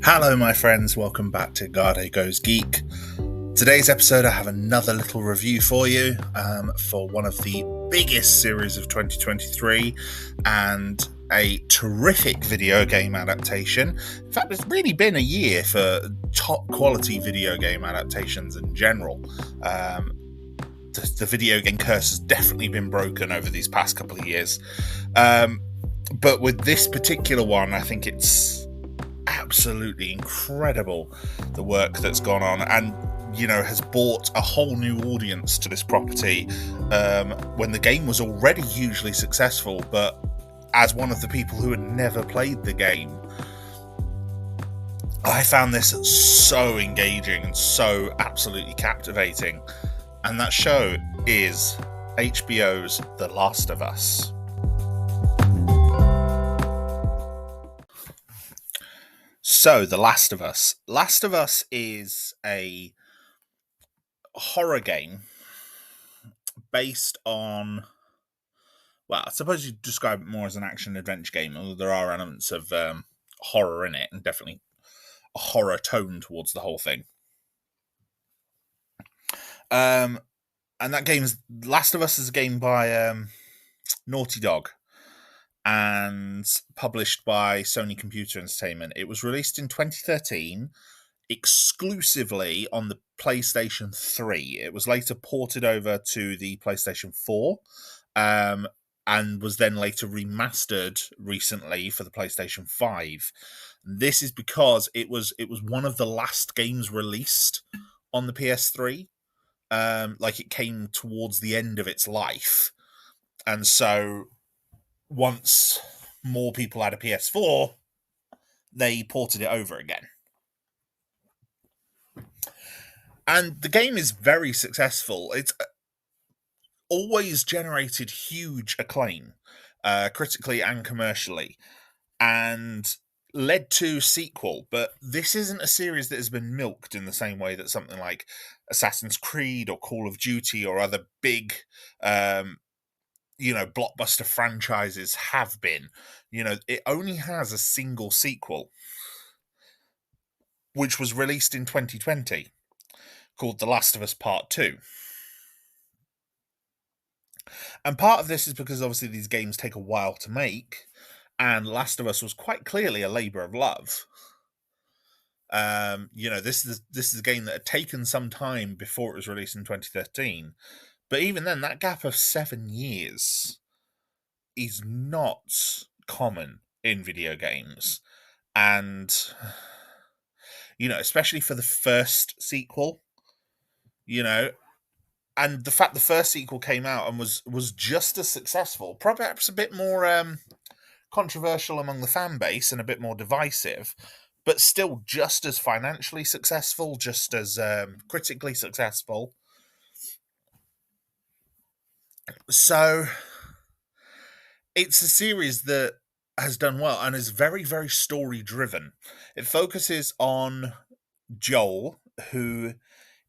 Hello, my friends. Welcome back to Garhdo Goes Geek. Today's episode, I have another little review for you for one of the biggest series of 2023 and a terrific video game adaptation. In fact, it's really been a year for top quality video game adaptations in general. The video game curse has definitely been broken over these past couple of years. But with this particular one, I think it's absolutely incredible, the work that's gone on, and has brought a whole new audience to this property when the game was already hugely successful. But as one of the people who had never played the game, I found this so engaging and so absolutely captivating, and that show is HBO's The Last of Us. So, The Last of Us. Last of Us is a horror game based on, well, I suppose you'd describe it more as an action-adventure game, although there are elements of horror in it, and definitely a horror tone towards the whole thing. And that game's Last of Us is a game by Naughty Dog and published by Sony Computer Entertainment. It was released in 2013 exclusively on the PlayStation 3. It was later ported over to the PlayStation 4 and was then later remastered recently for the PlayStation 5. This is because it was one of the last games released on the PS3. It came towards the end of its life. And so once more people had a PS4, they ported it over again. And the game is very successful. It's always generated huge acclaim, critically and commercially, and led to sequel. But this isn't a series that has been milked in the same way that something like Assassin's Creed or Call of Duty or other big blockbuster franchises have been. It only has a single sequel, which was released in 2020, called The Last of Us Part 2. And part of this is because obviously these games take a while to make, and Last of Us was quite clearly a labour of love. This is a game that had taken some time before it was released in 2013. But even then, that gap of 7 years is not common in video games. And, especially for the first sequel, and the fact the first sequel came out and was just as successful, perhaps a bit more controversial among the fan base and a bit more divisive, but still just as financially successful, just as critically successful. So it's a series that has done well and is very, very story driven. It focuses on Joel, who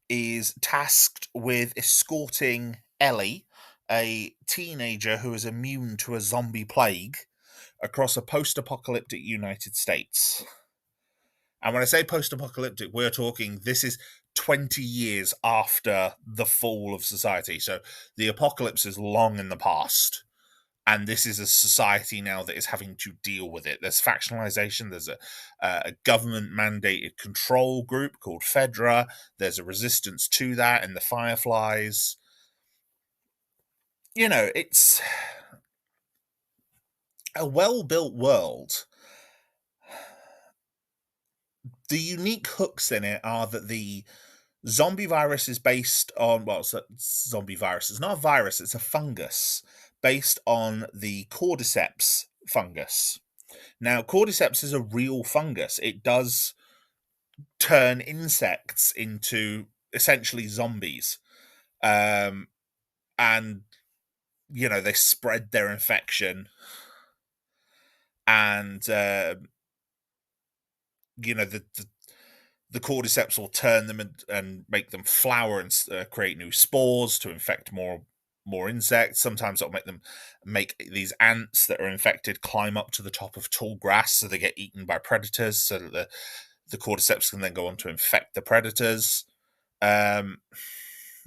is tasked with escorting Ellie, a teenager who is immune to a zombie plague, across a post-apocalyptic United States. And when I say post-apocalyptic, we're talking this is 20 years after the fall of society. So the apocalypse is long in the past. And this is a society now that is having to deal with it. There's factionalization. There's a government-mandated control group called Fedra. There's a resistance to that in the Fireflies. It's a well-built world. The unique hooks in it are that the zombie virus is based on, zombie virus is not a virus, it's a fungus based on the cordyceps fungus. Now, cordyceps is a real fungus. It does turn insects into essentially zombies. And, they spread their infection. And, the cordyceps will turn them and make them flower and create new spores to infect more insects. Sometimes it'll make these ants that are infected climb up to the top of tall grass so they get eaten by predators, so that the cordyceps can then go on to infect the predators. Yeah,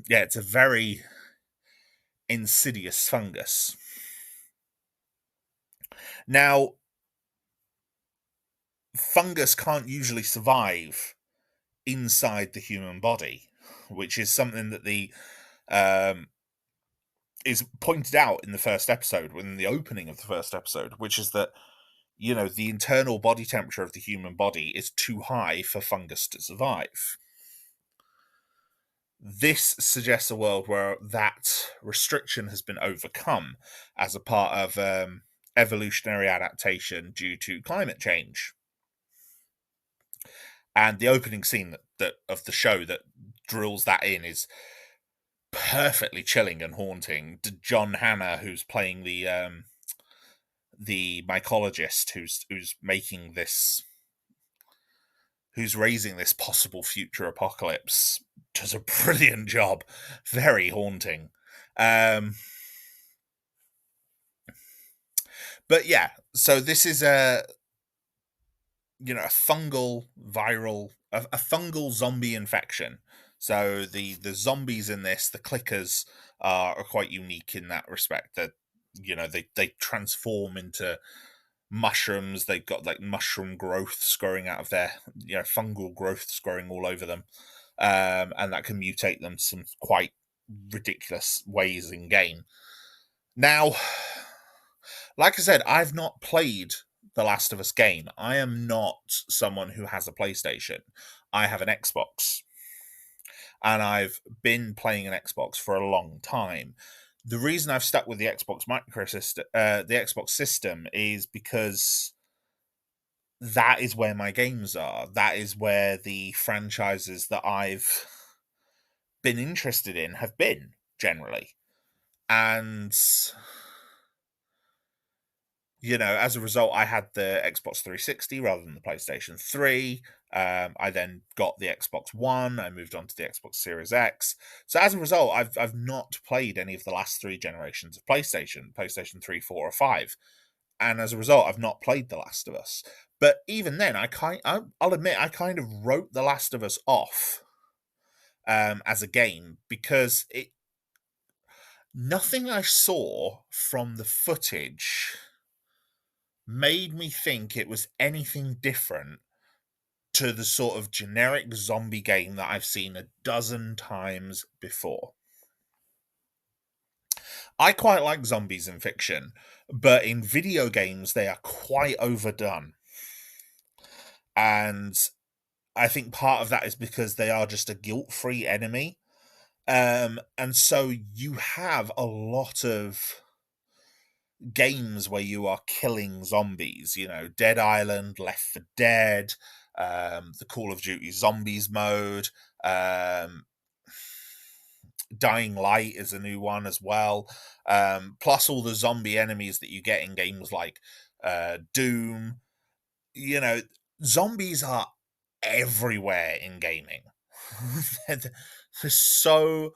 it's a very insidious fungus. Now, fungus can't usually survive inside the human body, which is something that the is pointed out in the first episode, in the opening of the first episode, which is that the internal body temperature of the human body is too high for fungus to survive. This suggests a world where that restriction has been overcome as a part of evolutionary adaptation due to climate change. And the opening scene that of the show that drills that in is perfectly chilling and haunting. John Hannah, who's playing the mycologist who's making this, who's raising this possible future apocalypse, does a brilliant job. Very haunting. But yeah, so this is a fungal viral, a fungal zombie infection. So the zombies in this, the clickers, are quite unique in that respect. That they transform into mushrooms. They've got like mushroom growths growing out of their, fungal growths growing all over them, and that can mutate them some quite ridiculous ways in game. Now, like I said, I've not played the Last of Us game. I am not someone who has a PlayStation. I have an Xbox, and I've been playing an Xbox for a long time. The reason I've stuck with the Xbox the Xbox system, is because that is where my games are. That is where the franchises that I've been interested in have been, generally. And as a result, I had the Xbox 360 rather than the PlayStation 3. I then got the Xbox One. I moved on to the Xbox Series X. So as a result, I've not played any of the last three generations of PlayStation 3, 4, or 5. And as a result, I've not played The Last of Us. But even then, I'll admit, I kind of wrote The Last of Us off as a game, because nothing I saw from the footage made me think it was anything different to the sort of generic zombie game that I've seen a dozen times before. I quite like zombies in fiction, but in video games, they are quite overdone. And I think part of that is because they are just a guilt-free enemy. And so you have a lot of games where you are killing zombies, Dead Island, Left 4 Dead, the Call of Duty Zombies mode, Dying Light is a new one as well, plus all the zombie enemies that you get in games like Doom. Zombies are everywhere in gaming. they're so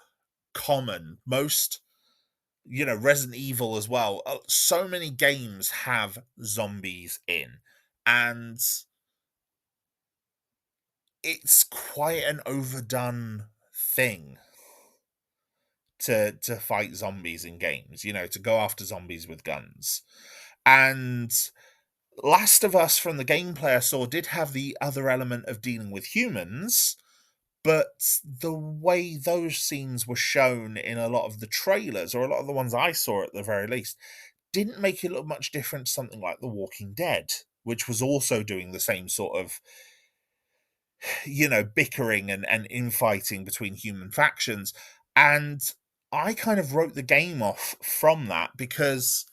common. Most Resident Evil as well. So many games have zombies in, and it's quite an overdone thing to fight zombies in games, to go after zombies with guns. And Last of Us, from the gameplay I saw, did have the other element of dealing with humans, but the way those scenes were shown in a lot of the trailers, or a lot of the ones I saw at the very least, didn't make it look much different to something like The Walking Dead, which was also doing the same sort of, bickering and infighting between human factions. And I kind of wrote the game off from that, because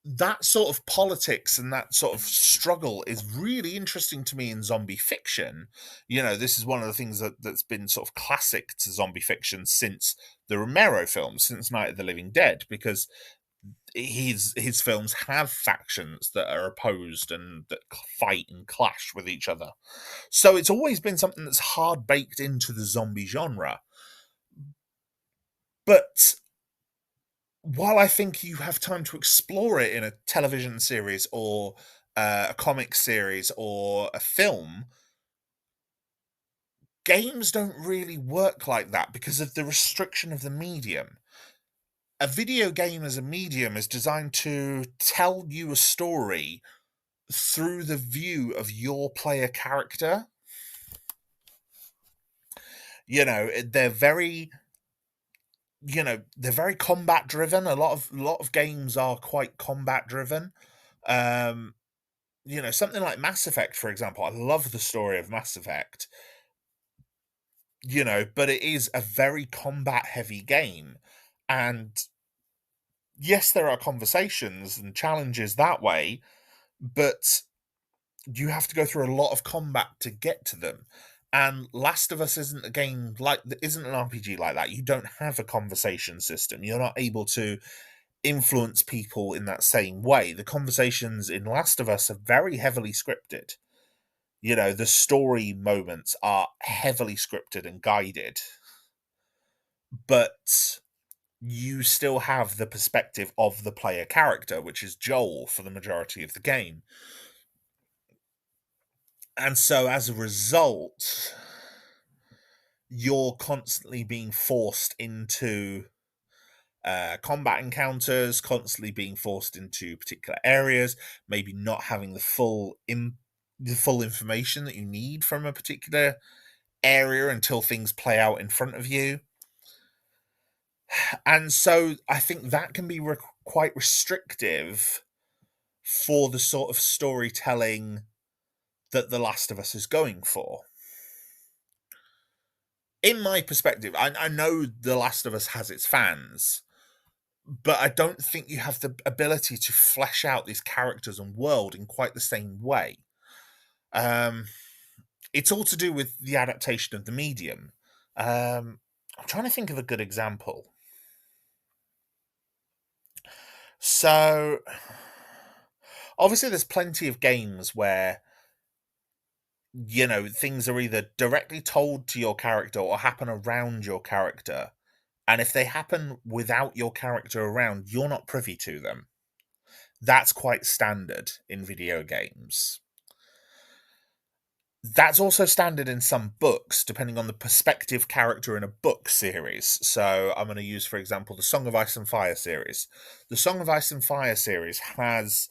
that sort of politics and that sort of struggle is really interesting to me in zombie fiction. This is one of the things that's been sort of classic to zombie fiction since the Romero films, since Night of the Living Dead, because his films have factions that are opposed and that fight and clash with each other. So it's always been something that's hard baked into the zombie genre. But while I think you have time to explore it in a television series, or a comic series, or a film, games don't really work like that because of the restriction of the medium. A video game as a medium is designed to tell you a story through the view of your player character. They're very they're very combat driven. A lot of games are quite combat driven. Um, something like Mass Effect, for example. I love the story of Mass Effect, but it is a very combat heavy game. And yes, there are conversations and challenges that way, but you have to go through a lot of combat to get to them. And Last of Us isn't a game like isn't an RPG like that. You don't have a conversation system. You're not able to influence people in that same way. The conversations in Last of Us are very heavily scripted. The story moments are heavily scripted and guided, but you still have the perspective of the player character, which is Joel for the majority of the game. And so as a result, you're constantly being forced into combat encounters, constantly being forced into particular areas, maybe not having the full information that you need from a particular area until things play out in front of you. And so I think that can be quite restrictive for the sort of storytelling that The Last of Us is going for. In my perspective, I know The Last of Us has its fans, but I don't think you have the ability to flesh out these characters and world in quite the same way. Um, it's all to do with the adaptation of the medium. I'm trying to think of a good example. So, obviously, there's plenty of games where things are either directly told to your character or happen around your character. And if they happen without your character around, you're not privy to them. That's quite standard in video games. That's also standard in some books, depending on the perspective character in a book series. So I'm going to use, for example, the Song of Ice and Fire series. The Song of Ice and Fire series has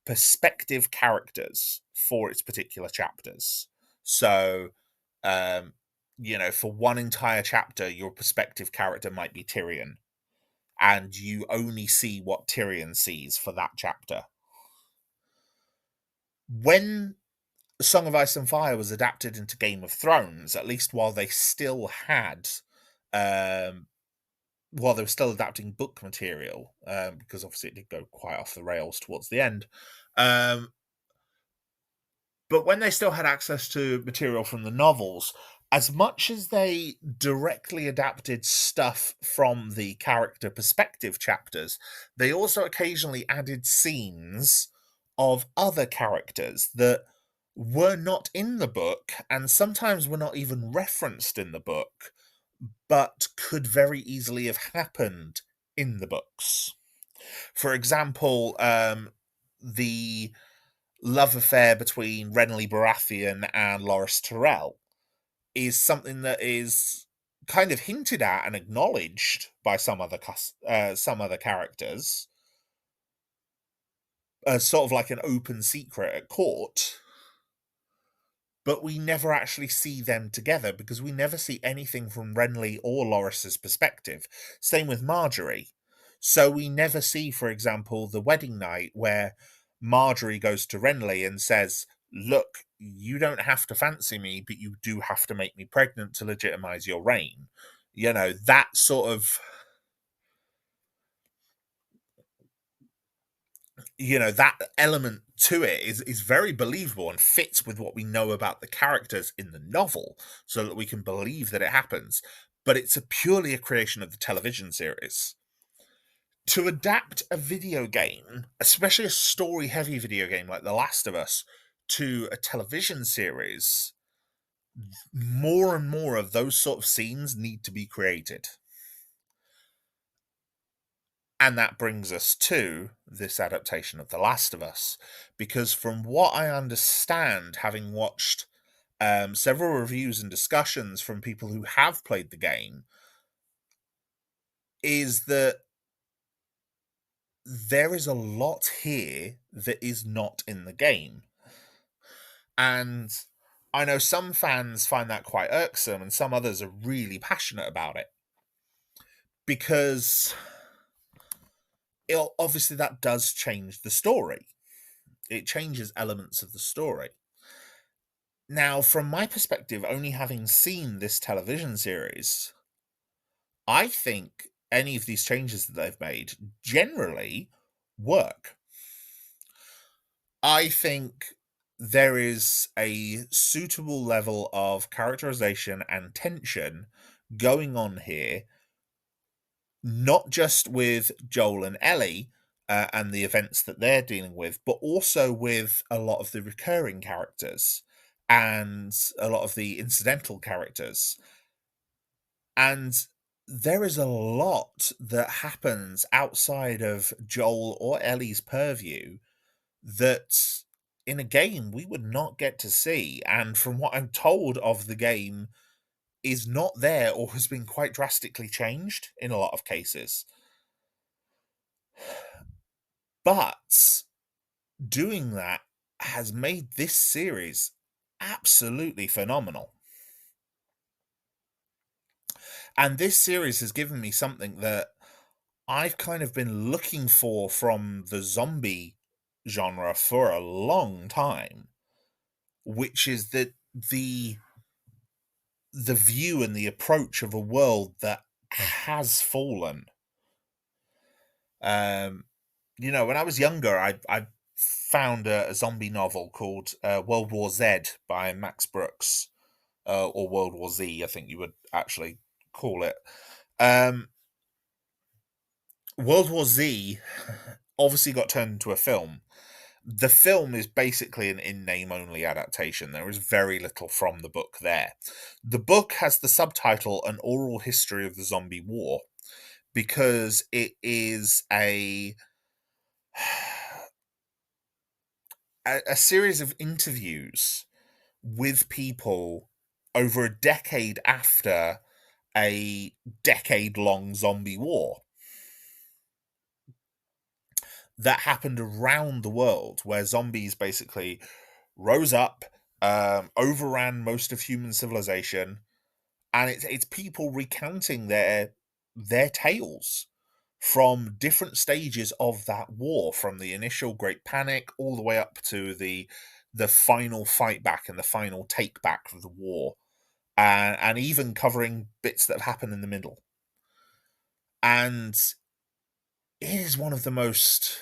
perspective characters for its particular chapters. So, for one entire chapter, your perspective character might be Tyrion, and you only see what Tyrion sees for that chapter. When Song of Ice and Fire was adapted into Game of Thrones, at least while they still had, while they were still adapting book material, because obviously it did go quite off the rails towards the end. But when they still had access to material from the novels, as much as they directly adapted stuff from the character perspective chapters, they also occasionally added scenes of other characters that were not in the book and sometimes were not even referenced in the book, but could very easily have happened in the books. For example, the love affair between Renly Baratheon and Loras Tyrell is something that is kind of hinted at and acknowledged by some other characters, sort of like an open secret at court. But we never actually see them together because we never see anything from Renly or Loras's perspective. Same with Marjorie. So we never see, for example, the wedding night where Marjorie goes to Renly and says, "Look, you don't have to fancy me, but you do have to make me pregnant to legitimize your reign." That sort of that element to it is very believable and fits with what we know about the characters in the novel, so that we can believe that it happens. But it's purely a creation of the television series. To adapt a video game, especially a story heavy video game like The Last of Us, to a television series, more and more of those sort of scenes need to be created. And that brings us to this adaptation of The Last of Us, because from what I understand, having watched several reviews and discussions from people who have played the game, is that there is a lot here that is not in the game. And I know some fans find that quite irksome, and some others are really passionate about it. Because obviously that does change the story. It changes elements of the story. Now, from my perspective, only having seen this television series, I think any of these changes that they've made generally work. I think there is a suitable level of characterization and tension going on here, not just with Joel and Ellie and the events that they're dealing with, but also with a lot of the recurring characters and a lot of the incidental characters. And there is a lot that happens outside of Joel or Ellie's purview that in a game we would not get to see. And from what I'm told of the game, is not there or has been quite drastically changed in a lot of cases. But doing that has made this series absolutely phenomenal. And this series has given me something that I've kind of been looking for from the zombie genre for a long time, which is that the view and the approach of a world that has fallen. Um, when I was younger, I found a zombie novel called World War Z by Max Brooks, or World War Z, I think you would actually call it. Um, World War Z obviously got turned into a film. The film is basically an in name only adaptation. There is very little from the book there. The book has the subtitle An Oral History of the Zombie War because it is a series of interviews with people over a decade after a decade long zombie war that happened around the world, where zombies basically rose up, overran most of human civilization, and it's people recounting their tales from different stages of that war, from the initial Great Panic all the way up to the final fight back and the final take back of the war, and even covering bits that have happened in the middle. And it is one of the most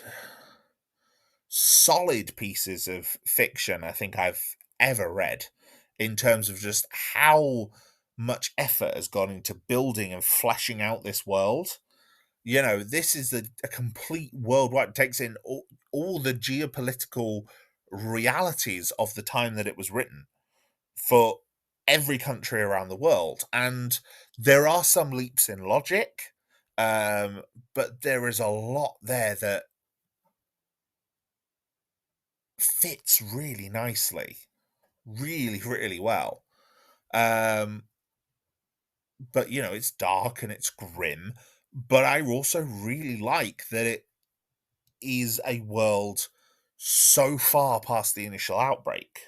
solid pieces of fiction I think I've ever read, in terms of just how much effort has gone into building and fleshing out this world. This is a complete worldwide, it takes in all the geopolitical realities of the time that it was written for every country around the world. And there are some leaps in logic, but there is a lot there that fits really nicely, really, really well. Um, but it's dark and it's grim. But I also really like that it is a world so far past the initial outbreak.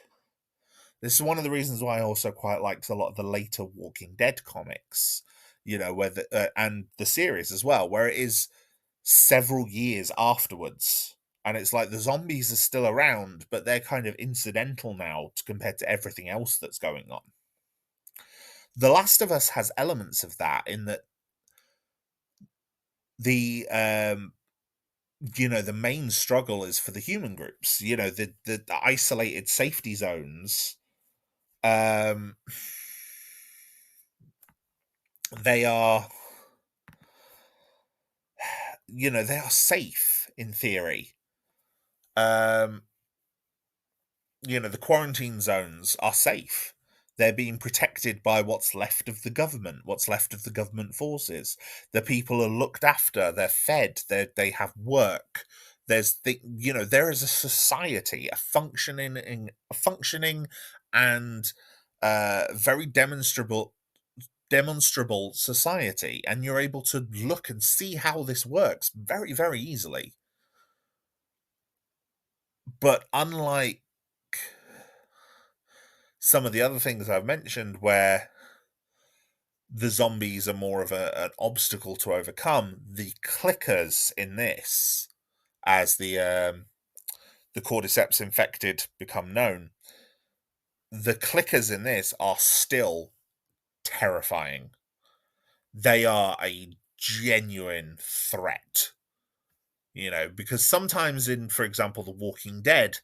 This is one of the reasons why I also quite liked a lot of the later Walking Dead comics, where and the series as well, where it is several years afterwards. And it's like the zombies are still around, but they're kind of incidental now compared to everything else that's going on. The Last of Us has elements of that, in that the the main struggle is for the human groups, the isolated safety zones. um they are they are safe in theory. um the quarantine zones are safe. They're being protected by what's left of the government, what's left of the government forces. The people are looked after, they're fed, they have work. There is a society, a functioning and very demonstrable society, and you're able to look and see how this works very, very easily. But unlike some of the other things I've mentioned, where the zombies are more of an obstacle to overcome, the clickers in this, as the cordyceps infected become known, the clickers in this are still terrifying. They are a genuine threat, because sometimes in, for example, The Walking Dead,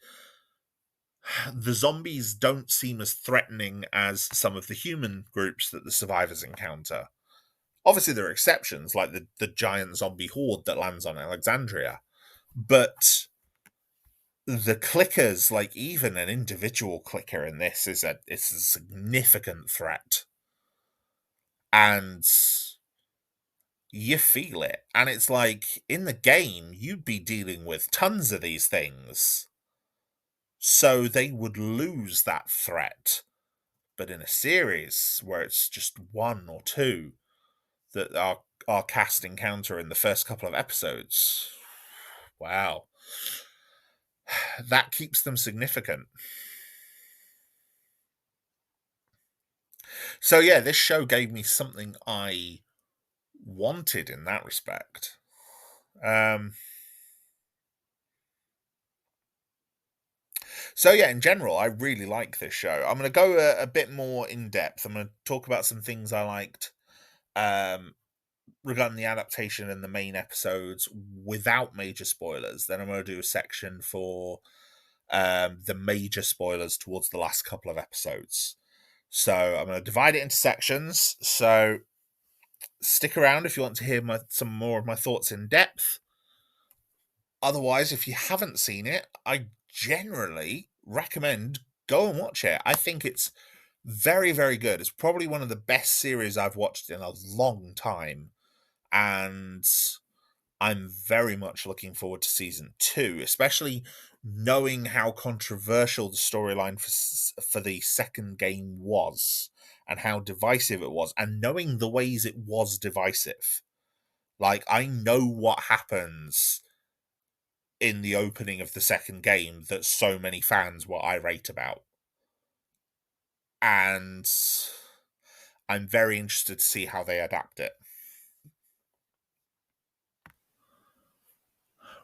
the zombies don't seem as threatening as some of the human groups that the survivors encounter. Obviously, there are exceptions, like the giant zombie horde that lands on Alexandria. But the clickers, like even an individual clicker in this, it's a significant threat. And you feel it. And it's like, in the game, you'd be dealing with tons of these things. So they would lose that threat. But in a series where it's just one or two that our cast encounter in the first couple of episodes, wow, that keeps them significant. So yeah, this show gave me something I wanted in that respect. So yeah, in general, I really like this show. I'm going to go a bit more in depth. I'm going to talk about some things I liked regarding the adaptation and the main episodes without major spoilers. Then I'm going to do a section for the major spoilers towards the last couple of episodes. So I'm going to divide it into sections. So stick around if you want to hear some more of my thoughts in depth. Otherwise, if you haven't seen it, I generally recommend go and watch it. I think it's very, very good. It's probably one of the best series I've watched in a long time. And I'm very much looking forward to season 2, especially knowing how controversial the storyline for the second game was and how divisive it was, and knowing the ways it was divisive. Like, I know what happens in the opening of the second game that so many fans were irate about. And I'm very interested to see how they adapt it.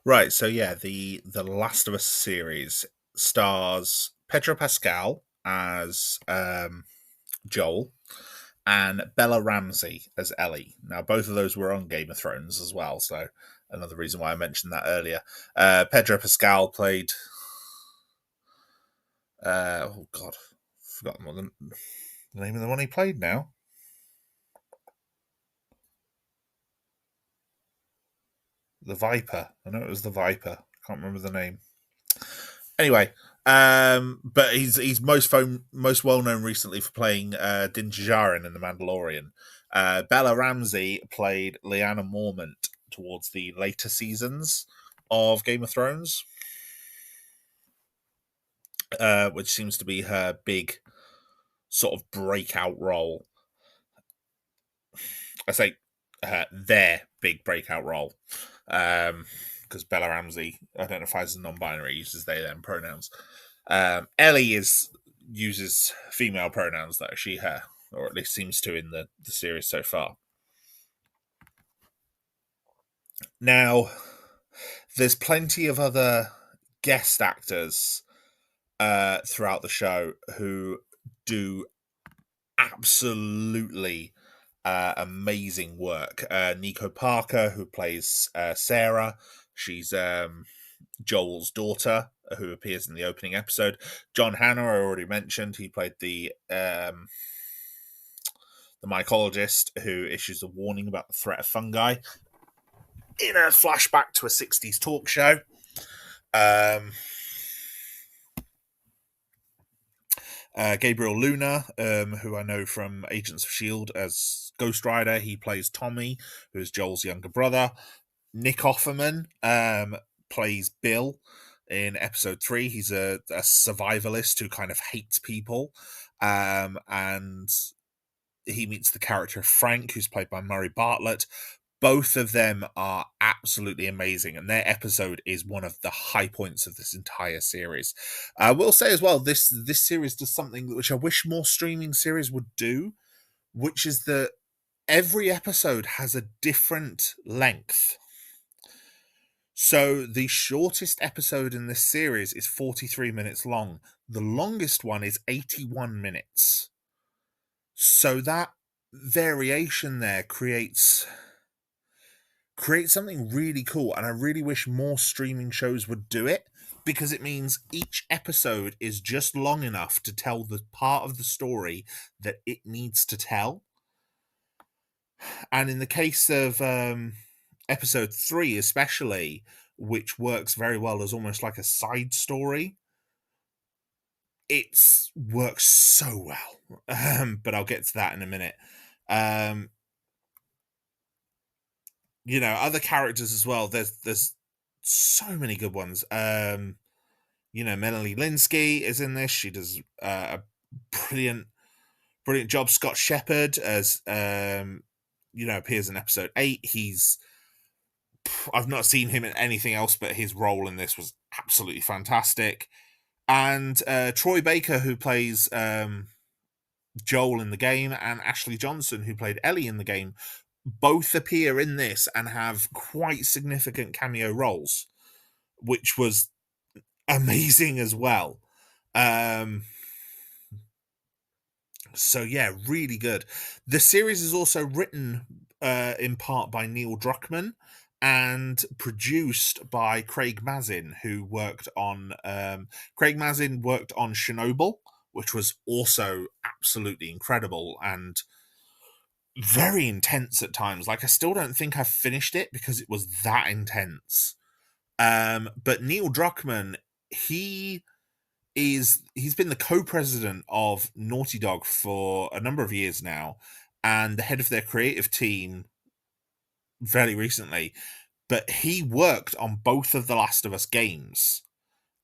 Right, so yeah, the Last of Us series stars Pedro Pascal as Joel and Bella Ramsey as Ellie. Now, both of those were on Game of Thrones as well, so another reason why I mentioned that earlier. Pedro Pascal played. Oh God, forgotten what the name of the one he played now. The Viper. I know it was the Viper. Can't remember the name. Anyway, but he's most well known recently for playing Din Djarin in The Mandalorian. Bella Ramsey played Lyanna Mormont towards the later seasons of Game of Thrones, which seems to be her big sort of breakout role. I say their big breakout role. Because Bella Ramsey identifies as non-binary, uses they them pronouns. Ellie uses female pronouns though, she her, or at least seems to in the series so far. Now, there's plenty of other guest actors throughout the show who do absolutely amazing work. Nico Parker, who plays Sarah, she's Joel's daughter, who appears in the opening episode. John Hannah, I already mentioned, he played the mycologist who issues a warning about the threat of fungi in a flashback to a 60s talk show. Gabriel Luna, who I know from Agents of S.H.I.E.L.D. as Ghost Rider, he plays Tommy, who's Joel's younger brother. Nick Offerman plays Bill in episode 3. He's a survivalist who kind of hates people. and he meets the character of Frank, who's played by Murray Bartlett. Both of them are absolutely amazing, and their episode is one of the high points of this entire series. I will say as well, this series does something which I wish more streaming series would do, which is that every episode has a different length. So the shortest episode in this series is 43 minutes long. The longest one is 81 minutes. So that variation there creates something really cool, and I really wish more streaming shows would do it, because it means each episode is just long enough to tell the part of the story that it needs to tell. And in the case of episode 3 especially, which works very well as almost like a side story, it works so well. But I'll get to that in a minute. Other characters as well. There's so many good ones. Melanie Linsky is in this. She does a brilliant job. Scott Shepherd as appears in episode 8. I've not seen him in anything else, but his role in this was absolutely fantastic. And Troy Baker, who plays Joel in the game, and Ashley Johnson, who played Ellie in the game, both appear in this and have quite significant cameo roles, which was amazing as well. So yeah, really good. The series is also written in part by Neil Druckmann and produced by Craig Mazin, who worked on Chernobyl, which was also absolutely incredible and very intense at times. Like, I still don't think I've finished it because it was that intense. But Neil Druckmann, he's been the co-president of Naughty Dog for a number of years now, and the head of their creative team very recently. But he worked on both of the Last of Us games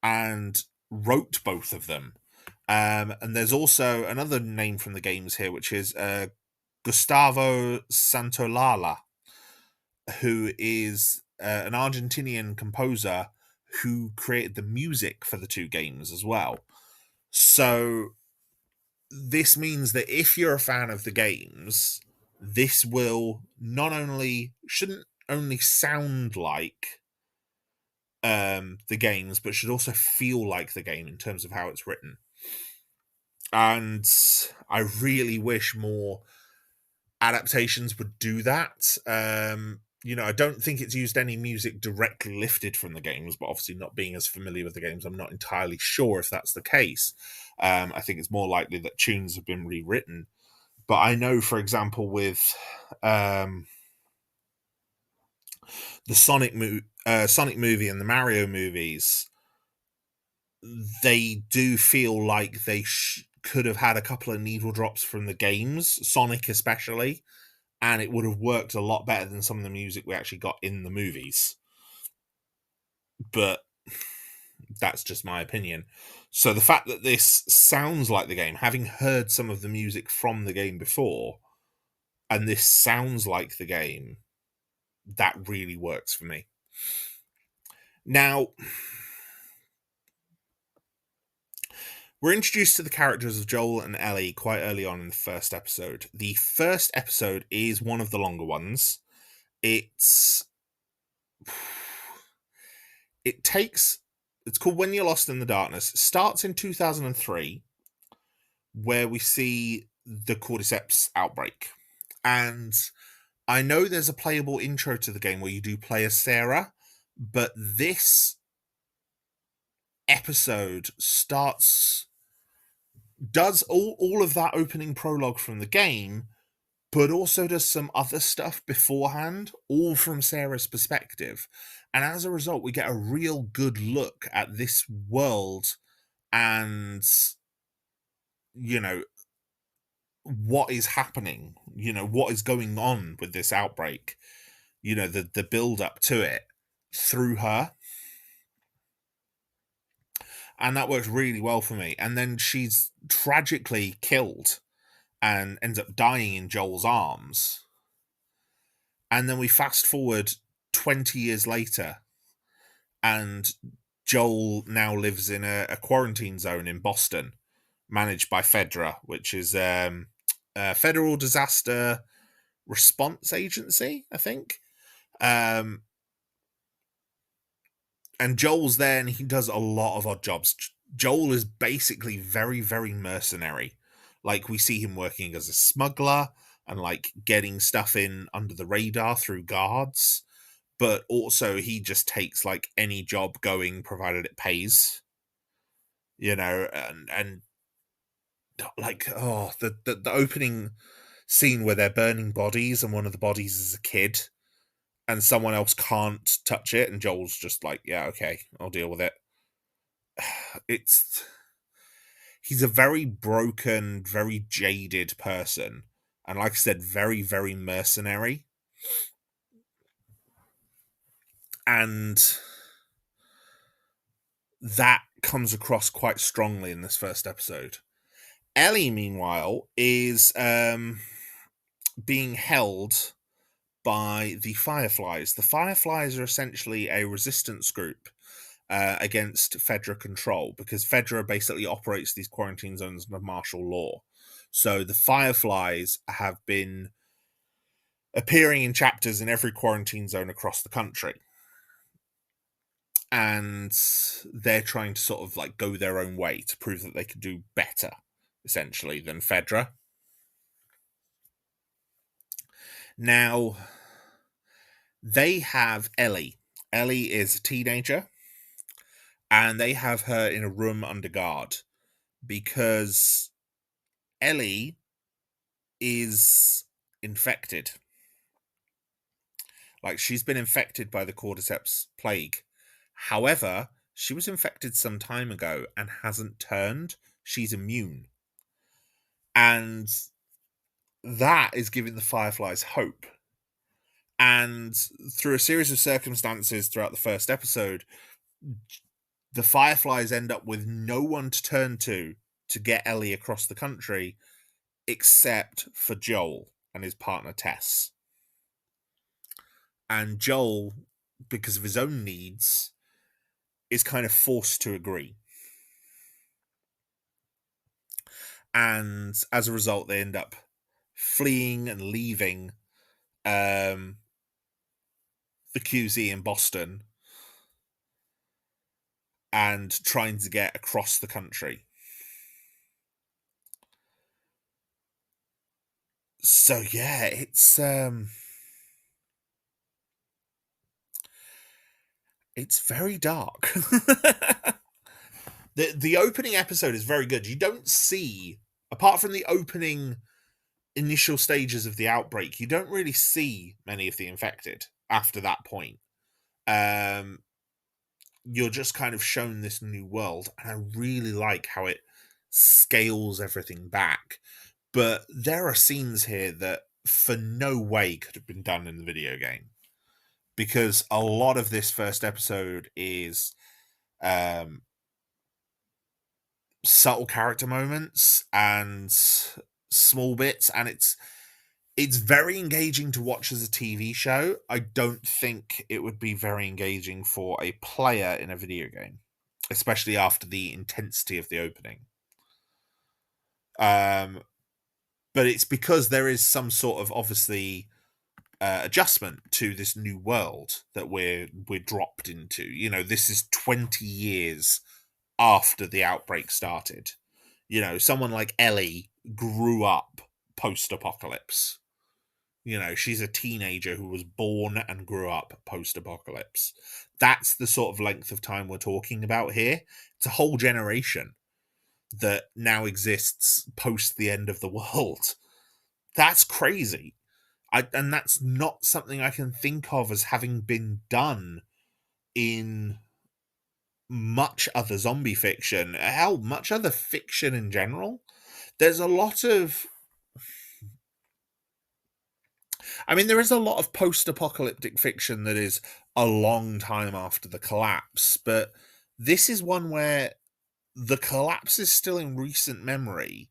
and wrote both of them. And there's also another name from the games here, which is Gustavo Santaolalla, who is an Argentinian composer who created the music for the two games as well. So this means that if you're a fan of the games, this shouldn't only sound like the games, but should also feel like the game in terms of how it's written. And I really wish more adaptations would do that. I don't think it's used any music directly lifted from the games, but obviously not being as familiar with the games, I'm not entirely sure if that's the case. I think it's more likely that tunes have been rewritten. But I know, for example, with the Sonic movie and the Mario movies, they do feel like they could have had a couple of needle drops from the games, Sonic especially, and it would have worked a lot better than some of the music we actually got in the movies. But that's just my opinion. So the fact that this sounds like the game, having heard some of the music from the game before, and this sounds like the game, that really works for me. Now, we're introduced to the characters of Joel and Ellie quite early on in the first episode. The first episode is one of the longer ones. It's called When You're Lost in the Darkness. It starts in 2003, where we see the cordyceps outbreak. And I know there's a playable intro to the game where you do play as Sarah, but this episode does all of that opening prologue from the game, but also does some other stuff beforehand, all from Sarah's perspective. And as a result, we get a real good look at this world and, what is happening, what is going on with this outbreak, the build up to it through her. and that worked really well for me. And then she's tragically killed and ends up dying in Joel's arms. And then we fast forward 20 years later, and Joel now lives in a quarantine zone in Boston, managed by Fedra, which is a Federal Disaster Response Agency, I think. And Joel's there, and he does a lot of odd jobs. Joel is basically very, very mercenary. Like, we see him working as a smuggler and like getting stuff in under the radar through guards, but also he just takes like any job going provided it pays, and like, oh, the opening scene where they're burning bodies and one of the bodies is a kid and someone else can't touch it, and Joel's just like, yeah, okay, I'll deal with it. It's He's a very broken, very jaded person, and like I said, very, very mercenary. And that comes across quite strongly in this first episode. Ellie, meanwhile, is being held by the Fireflies. The Fireflies are essentially a resistance group against Fedra control, because Fedra basically operates these quarantine zones under martial law. So the Fireflies have been appearing in chapters in every quarantine zone across the country. And they're trying to sort of like go their own way to prove that they can do better, essentially, than Fedra. Now, they have Ellie. Ellie is a teenager, and they have her in a room under guard because Ellie is infected. Like, she's been infected by the cordyceps plague. However, she was infected some time ago and hasn't turned. She's immune. And that is giving the Fireflies hope. And through a series of circumstances throughout the first episode, the Fireflies end up with no one to turn to get Ellie across the country, except for Joel and his partner Tess. And Joel, because of his own needs, is kind of forced to agree. And as a result, they end up fleeing and leaving the QZ in Boston and trying to get across the country. So yeah, it's very dark. The opening episode is very good. You don't see, apart from the opening initial stages of the outbreak, you don't really see many of the infected after that point. You're just kind of shown this new world, and I really like how it scales everything back. But there are scenes here that for no way could have been done in the video game, because a lot of this first episode is subtle character moments and small bits, and it's very engaging to watch as a TV show. I don't think it would be very engaging for a player in a video game, especially after the intensity of the opening. But it's because there is some sort of, obviously, adjustment to this new world that we're dropped into. You know, this is 20 years after the outbreak started. You know, someone like Ellie grew up post-apocalypse. You know, she's a teenager who was born and grew up post-apocalypse. That's the sort of length of time we're talking about here. It's a whole generation that now exists post the end of the world. That's crazy. And that's not something I can think of as having been done in much other zombie fiction. Hell, much other fiction in general. There's a lot of there is a lot of post-apocalyptic fiction that is a long time after the collapse, but this is one where the collapse is still in recent memory,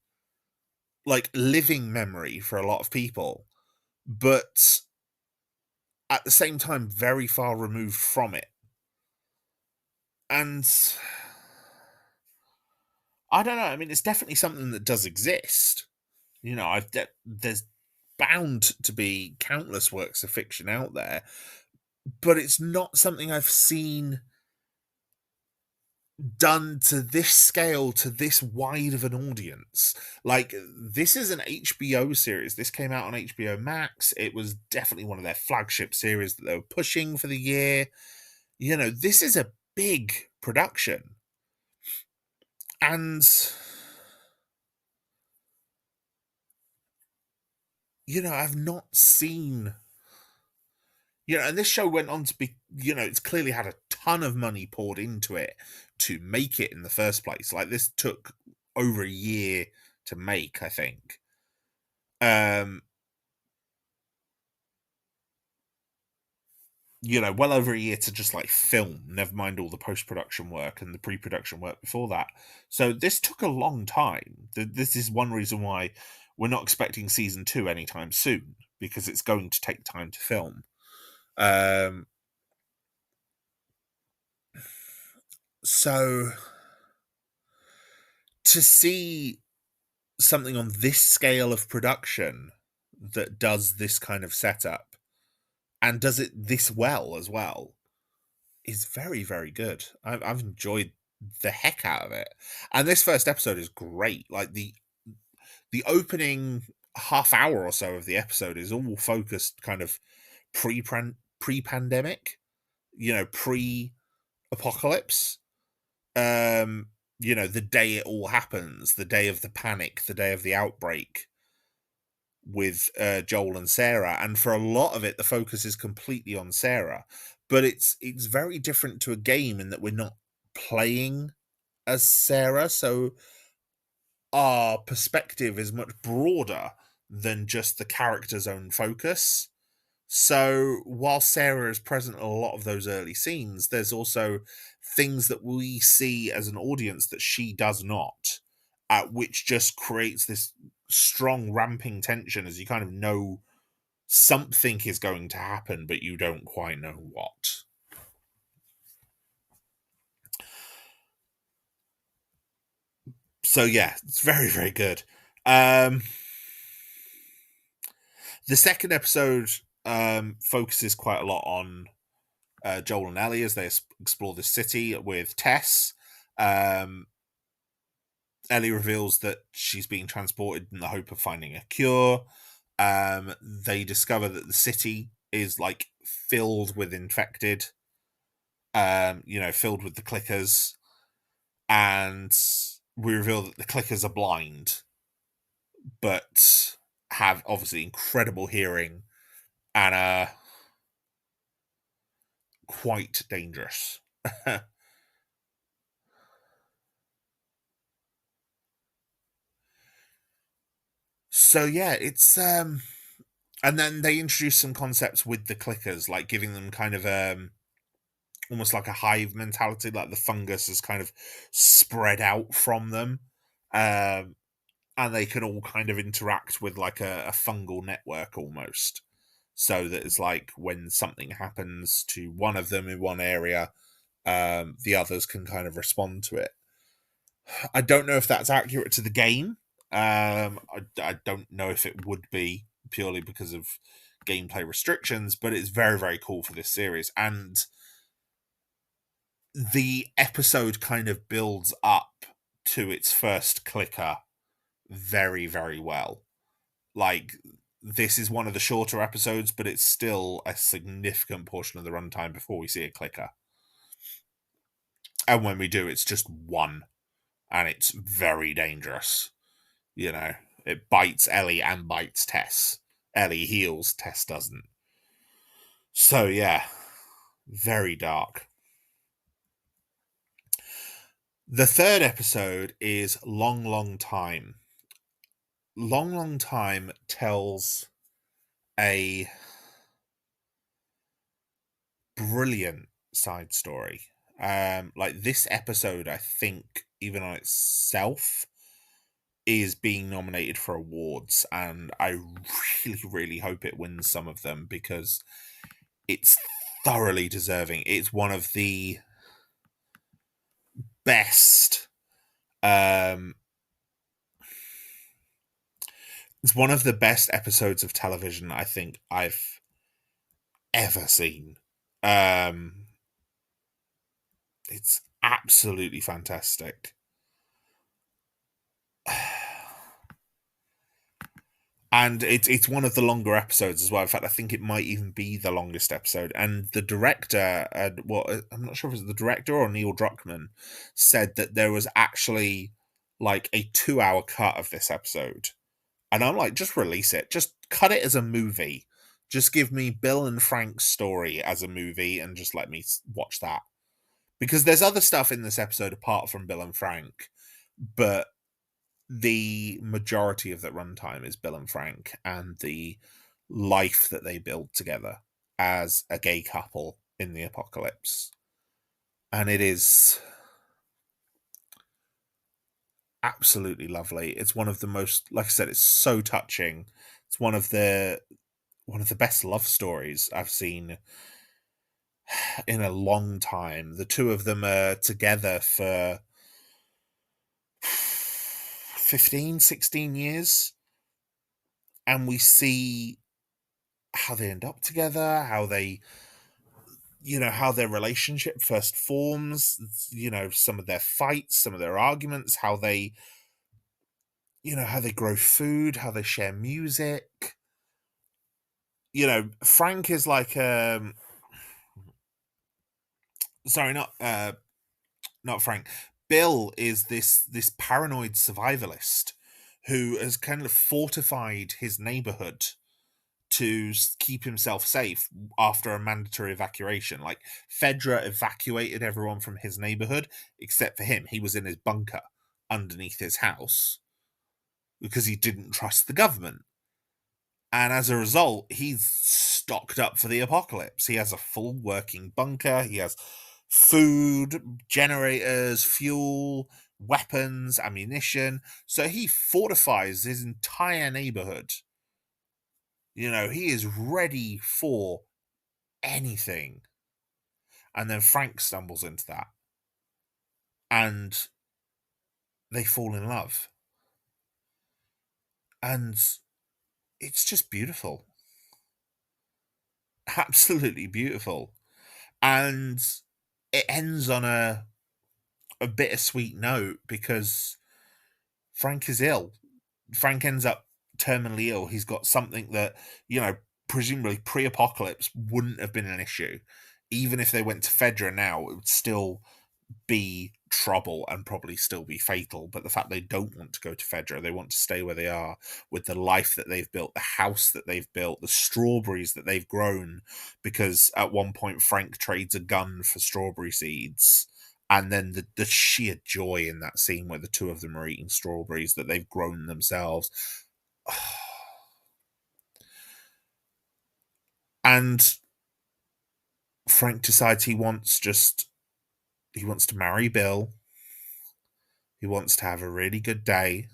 like living memory for a lot of people, but at the same time, very far removed from it. And I don't know. I mean, it's definitely something that does exist. You know, there's bound to be countless works of fiction out there, but it's not something I've seen done to this scale, to this wide of an audience. Like, this is an HBO series. This came out on HBO Max. It was definitely one of their flagship series that they were pushing for the year. You know, this is a big production. And, you know, I've not seen. You know, and this show went on to be, you know, it's clearly had a ton of money poured into it to make it in the first place. Like, this took over a year to make, I think. Um, you know, well over a year to just like film, never mind all the post production work and the pre production work before that. So this took a long time. This is one reason why we're not expecting season 2 anytime soon, because it's going to take time to film. Um, so to see something on this scale of production that does this kind of setup and does it this well as well is very, very good. I've enjoyed the heck out of it, and this first episode is great. Like, the opening half hour or so of the episode is all focused kind of pre pandemic, you know, pre apocalypse. Um, you know, the day it all happens, the day of the panic, the day of the outbreak with Joel and Sarah, and for a lot of it, the focus is completely on Sarah. But it's very different to a game in that we're not playing as Sarah, so our perspective is much broader than just the character's own focus. So while Sarah is present in a lot of those early scenes, there's also things that we see as an audience that she does not, which just creates this strong ramping tension as you kind of know something is going to happen, but you don't quite know what. So yeah, it's very, very good. Um, the second episode focuses quite a lot on Joel and Ellie as they explore the city with Tess. Um, Ellie reveals that she's being transported in the hope of finding a cure. They discover that the city is like filled with infected, you know, filled with the clickers, and we reveal that the clickers are blind, but have obviously incredible hearing and are quite dangerous. So yeah, it's and then they introduce some concepts with the clickers, like giving them kind of almost like a hive mentality, like the fungus is kind of spread out from them. Um and they can all kind of interact with like a fungal network almost. So that it's like when something happens to one of them in one area, the others can kind of respond to it. I don't know if that's accurate to the game. I don't know if it would be purely because of gameplay restrictions, but it's very, very cool for this series. And the episode kind of builds up to its first clicker very, very well. Like, this is one of the shorter episodes, but it's still a significant portion of the runtime before we see a clicker. And when we do, it's just one, and it's very dangerous. You know, it bites Ellie and bites Tess. Ellie heals, Tess doesn't. So, yeah, very dark. The third episode is Long, Long Time. Long, Long Time tells a brilliant side story. Like, this episode, I think, even on itself, is being nominated for awards, and I really, really hope it wins some of them because it's thoroughly deserving. It's one of the best. Um, it's one of the best episodes of television I think I've ever seen. Um, it's absolutely fantastic. And it's one of the longer episodes as well. In fact, I think it might even be the longest episode. And the director, I'm not sure if it was the director or Neil Druckmann, said that there was actually like a 2 hour cut of this episode. And I'm like, just release it. Just cut it as a movie. Just give me Bill and Frank's story as a movie and just let me watch that. Because there's other stuff in this episode apart from Bill and Frank, but the majority of that runtime is Bill and Frank and the life that they build together as a gay couple in the apocalypse. And it is absolutely lovely. It's one of the most, like I said, it's so touching. It's one of the best love stories I've seen in a long time. The two of them are together for 15, 16 years, and we see how they end up together, how they, how their relationship first forms, some of their fights, some of their arguments, how they, how they grow food, how they share music. Frank is like, sorry, not Frank. Bill is this paranoid survivalist who has kind of fortified his neighborhood to keep himself safe after a mandatory evacuation. Like, Fedra evacuated everyone from his neighborhood except for him. He was in his bunker underneath his house because he didn't trust the government. And as a result, he's stocked up for the apocalypse. He has a full working bunker. He has food, generators, fuel, weapons, ammunition. So he fortifies his entire neighborhood. He is ready for anything. And then Frank stumbles into that. And they fall in love. And it's just beautiful. Absolutely beautiful. And it ends on a bittersweet note because Frank is ill. Frank ends up terminally ill. He's got something that, presumably pre-apocalypse wouldn't have been an issue. Even if they went to Fedra now, it would still be trouble and probably still be fatal. But the fact they don't want to go to Fedra, they want to stay where they are with the life that they've built, the house that they've built, the strawberries that they've grown. Because at one point, Frank trades a gun for strawberry seeds. And then the sheer joy in that scene where the two of them are eating strawberries that they've grown themselves. And Frank decides he wants to marry Bill. He wants to have a really good day.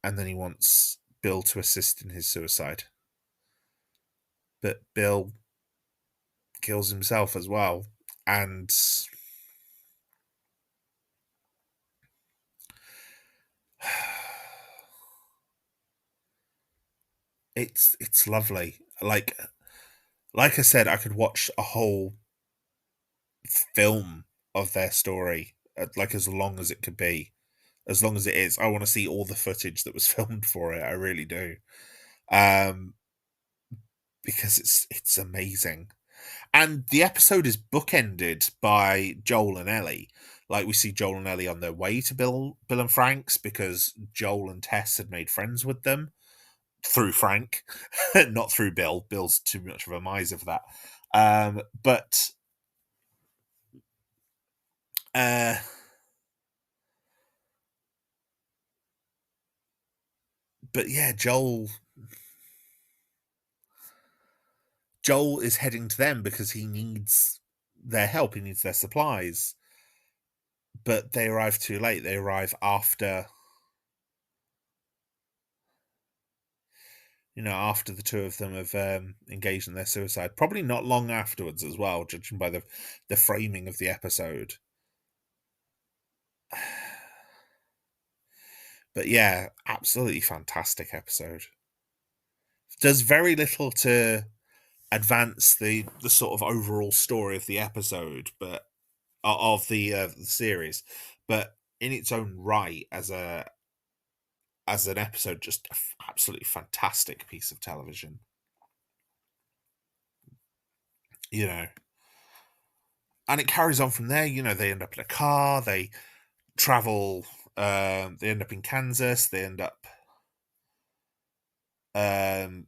And then he wants Bill to assist in his suicide. But Bill kills himself as well. And it's lovely. Like I said, I could watch a whole film of their story, like as long as it could be, as long as it is. I want to see all the footage that was filmed for it. I really do, um, because it's amazing. And the episode is bookended by Joel and Ellie. Like, we see Joel and Ellie on their way to Bill and Frank's because Joel and Tess had made friends with them through Frank, not through Bill. Bill's too much of a miser for that. But uh, but yeah, Joel is heading to them because he needs their help. He needs their supplies. but they arrive too late. They arrive after, after the two of them have engaged in their suicide. Probably not long afterwards as well, judging by the framing of the episode. But yeah, absolutely fantastic episode. Does very little to advance the sort of overall story of the episode, but of the series, but in its own right, as an episode, just absolutely fantastic piece of television. And it carries on from there. They end up in a car, they travel, they end up in Kansas, they end up um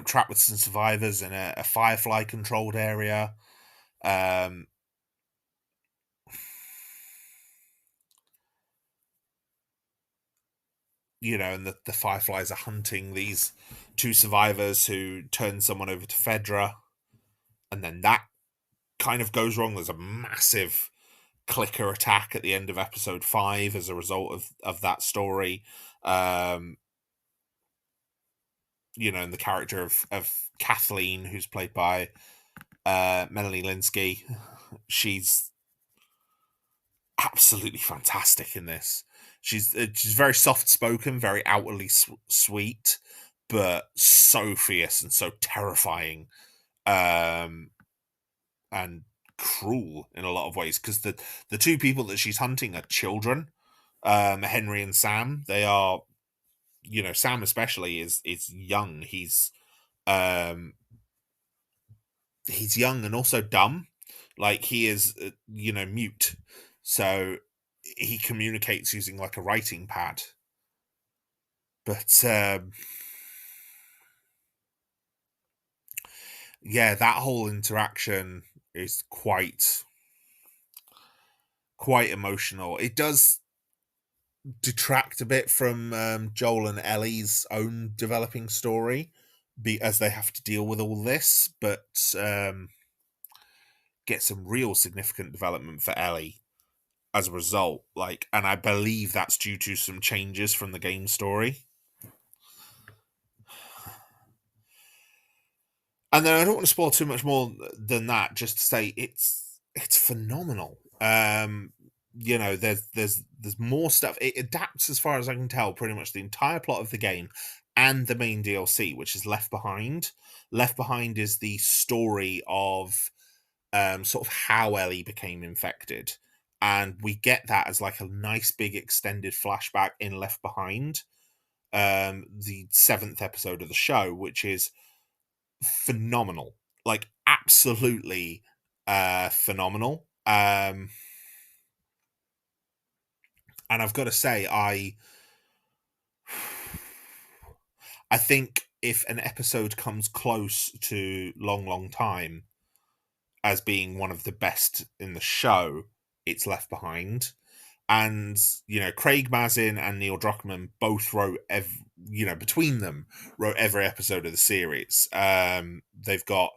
trapped with some survivors in a Firefly controlled area. um and the Fireflies are hunting these two survivors who turn someone over to Fedra, and then that kind of goes wrong. There's a massive clicker attack at the end of episode 5 as a result of that story. And the character of Kathleen, who's played by Melanie Linsky, she's absolutely fantastic in this. She's very soft spoken, very outwardly sweet, but so fierce and so terrifying, and cruel in a lot of ways, because the two people that she's hunting are children. Henry and Sam. They are, Sam especially is young. Um he's young and also dumb. Like, he is mute, so he communicates using like a writing pad. But yeah, that whole interaction is quite emotional. It does detract a bit from Joel and Ellie's own developing story, as they have to deal with all this, but get some real significant development for Ellie as a result. And I believe that's due to some changes from the game story. And then I don't want to spoil too much more than that. Just to say it's phenomenal. There's more stuff. It adapts, as far as I can tell, pretty much the entire plot of the game and the main DLC, which is Left Behind. Left Behind is the story of sort of how Ellie became infected, and we get that as like a nice big extended flashback in Left Behind, the 7th episode of the show, which is phenomenal. Like, absolutely phenomenal. And I've got to say, I think if an episode comes close to Long Time as being one of the best in the show, it's Left Behind. And Craig Mazin and Neil Druckmann both wrote between them wrote every episode of the series. They've got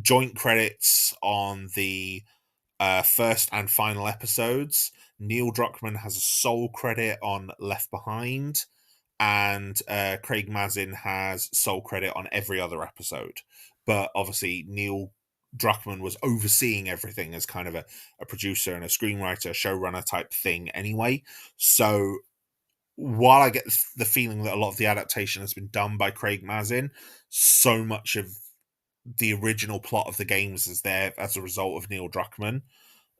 joint credits on the first and final episodes. Neil Druckmann has a sole credit on Left Behind, and Craig Mazin has sole credit on every other episode. But obviously, Neil Druckmann was overseeing everything as kind of a producer and a screenwriter, showrunner type thing anyway. So while I get the feeling that a lot of the adaptation has been done by Craig Mazin, so much of the original plot of the games is there as a result of Neil Druckmann,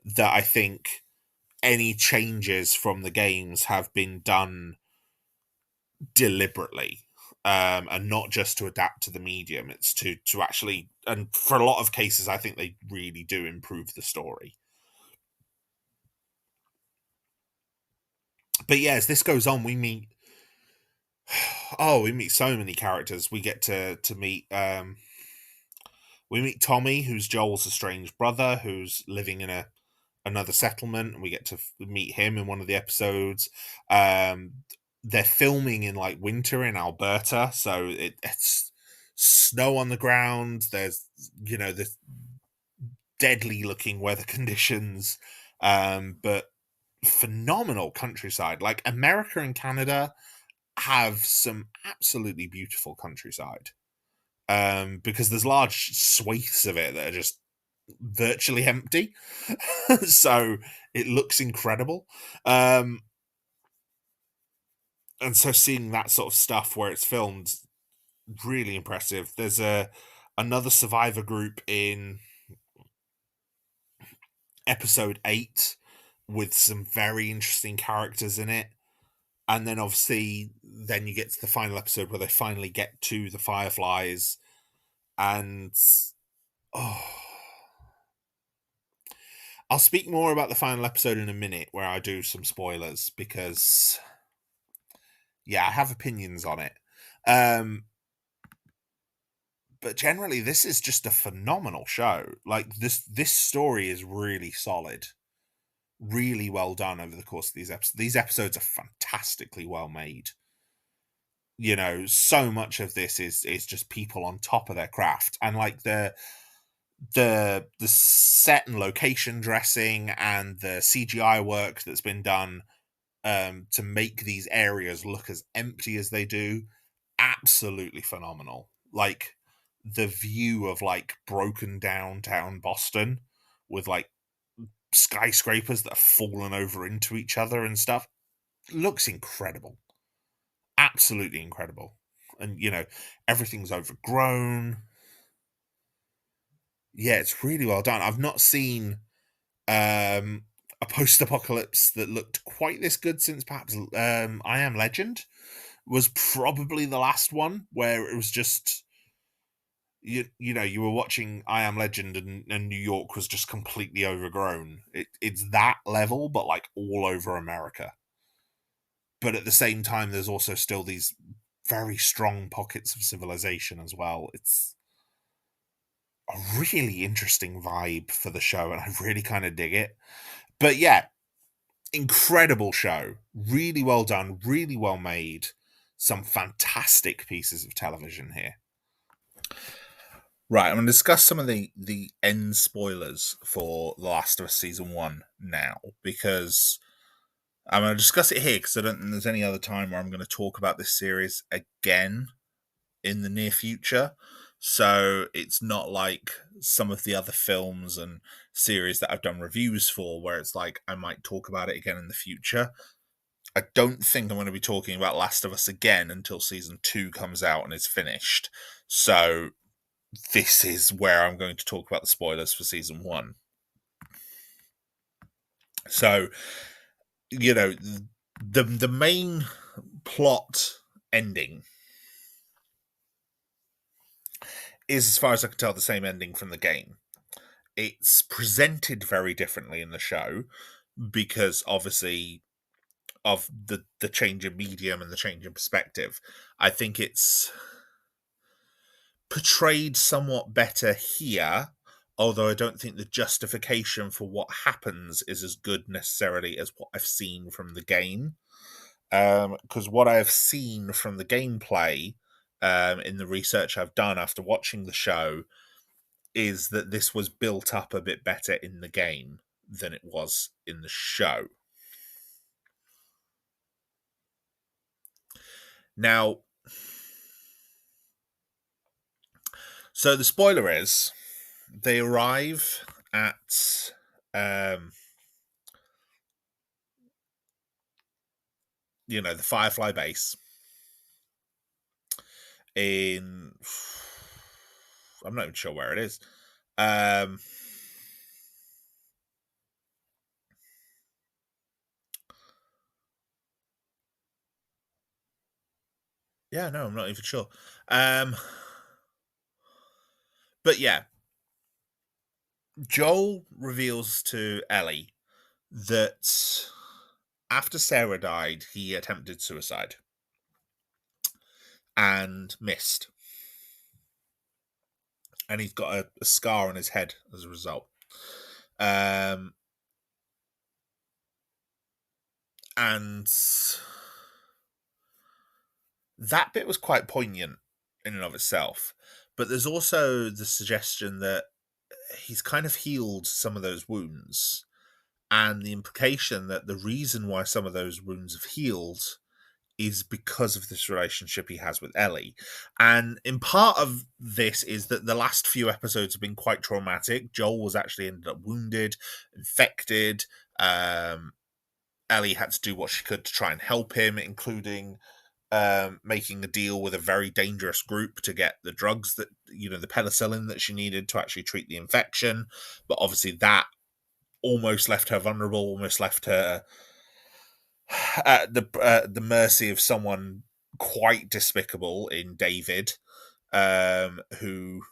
that I think any changes from the games have been done deliberately, and not just to adapt to the medium. It's to actually, and for a lot of cases, I think they really do improve the story. But yeah, as this goes on, we meet so many characters. We get to meet we meet Tommy, who's Joel's estranged brother, who's living in another settlement, and we get to meet him in one of the episodes. They're filming in like winter in Alberta, so it's snow on the ground. There's this deadly looking weather conditions, but phenomenal countryside. Like America and Canada have some absolutely beautiful countryside, because there's large swathes of it that are just virtually empty. So it looks incredible. And so seeing that sort of stuff where it's filmed, really impressive. There's another survivor group in episode 8 with some very interesting characters in it. And then obviously then you get to the final episode where they finally get to the Fireflies, and oh, I'll speak more about the final episode in a minute where I do some spoilers, because yeah, I have opinions on it. But generally this is just a phenomenal show. Like this story is really solid, really well done over the course of these episodes. These episodes are fantastically well made. You know, so much of this is just people on top of their craft, and like the set and location dressing and the CGI work that's been done, to make these areas look as empty as they do, absolutely phenomenal. Like the view of like broken downtown Boston with like skyscrapers that have fallen over into each other and stuff looks incredible. Absolutely incredible. And you know, everything's overgrown. Yeah, it's really well done. I've not seen a post-apocalypse that looked quite this good since perhaps I Am Legend was probably the last one where it was just you know, you were watching I Am Legend and New York was just completely overgrown. It's that level, but like all over America. But at the same time, there's also still these very strong pockets of civilization as well. It's a really interesting vibe for the show, and I really kind of dig it. But yeah, incredible show. Really well done, really well made. Some fantastic pieces of television here. Right, I'm going to discuss some of the end spoilers for The Last of Us Season 1 now, because I'm going to discuss it here because I don't think there's any other time where I'm going to talk about this series again in the near future. So it's not like some of the other films and series that I've done reviews for, where it's like I might talk about it again in the future. I don't think I'm going to be talking about Last of Us again until season 2 comes out and is finished. So this is where I'm going to talk about the spoilers for season 1. So, you know, the main plot ending is, as far as I can tell, the same ending from the game. It's presented very differently in the show because obviously of the change in medium and the change in perspective. I think it's portrayed somewhat better here, although I don't think the justification for what happens is as good necessarily as what I've seen from the game. Because what I've seen from the gameplay, in the research I've done after watching the show, is that this was built up a bit better in the game than it was in the show. Now, so the spoiler is they arrive at you know, the Firefly base in I'm not even sure where it is. Um yeah, no, I'm not even sure. Um but yeah, Joel reveals to Ellie that after Sarah died, he attempted suicide and missed. And he's got a scar on his head as a result. Um, and that bit was quite poignant in and of itself. But there's also the suggestion that he's kind of healed some of those wounds, and the implication that the reason why some of those wounds have healed is because of this relationship he has with Ellie. And in part of this is that the last few episodes have been quite traumatic. Joel was actually ended up wounded, infected. Ellie had to do what she could to try and help him, including making a deal with a very dangerous group to get the drugs that, the penicillin that she needed to actually treat the infection. But obviously that almost left her vulnerable, almost left her at the mercy of someone quite despicable in David, who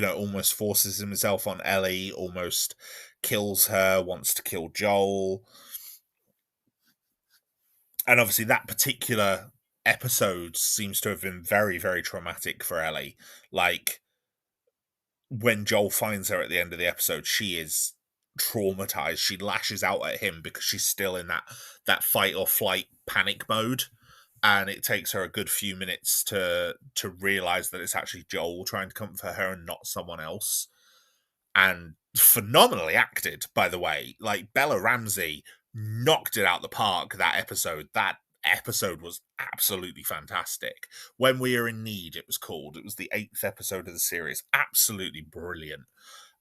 almost forces himself on Ellie, almost kills her, wants to kill Joel. And obviously that particular episode seems to have been very, very traumatic for Ellie. Like, when Joel finds her at the end of the episode, she is traumatized. She lashes out at him because she's still in that fight or flight panic mode, and it takes her a good few minutes to realize that it's actually Joel trying to comfort her and not someone else. And phenomenally acted, by the way. Like, Bella Ramsey knocked it out the park that episode. That episode was absolutely fantastic. When We Are in Need, it was called. It was the 8th episode of the series. Absolutely brilliant.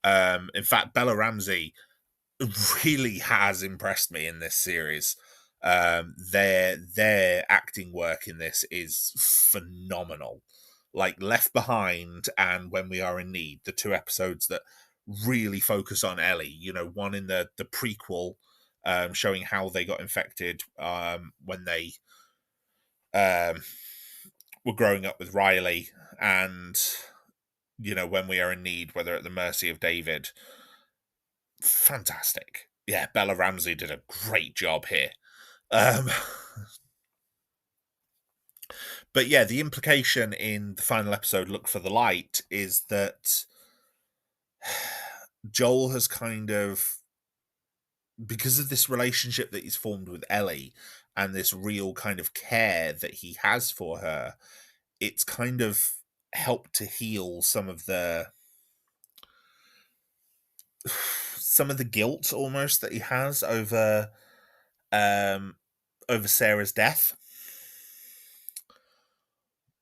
In fact, Bella Ramsey really has impressed me in this series. Their acting work in this is phenomenal. Like Left Behind and When We Are in Need, the 2 episodes that really focus on Ellie. One in the prequel, showing how they got infected when they were growing up with Riley, and When We Are in Need, where they're at the mercy of David. Fantastic. Yeah, Bella Ramsey did a great job here. But yeah, the implication in the final episode, Look for the Light, is that Joel has kind of, because of this relationship that he's formed with Ellie and this real kind of care that he has for her, it's kind of helped to heal some of the guilt almost that he has um over Sarah's death.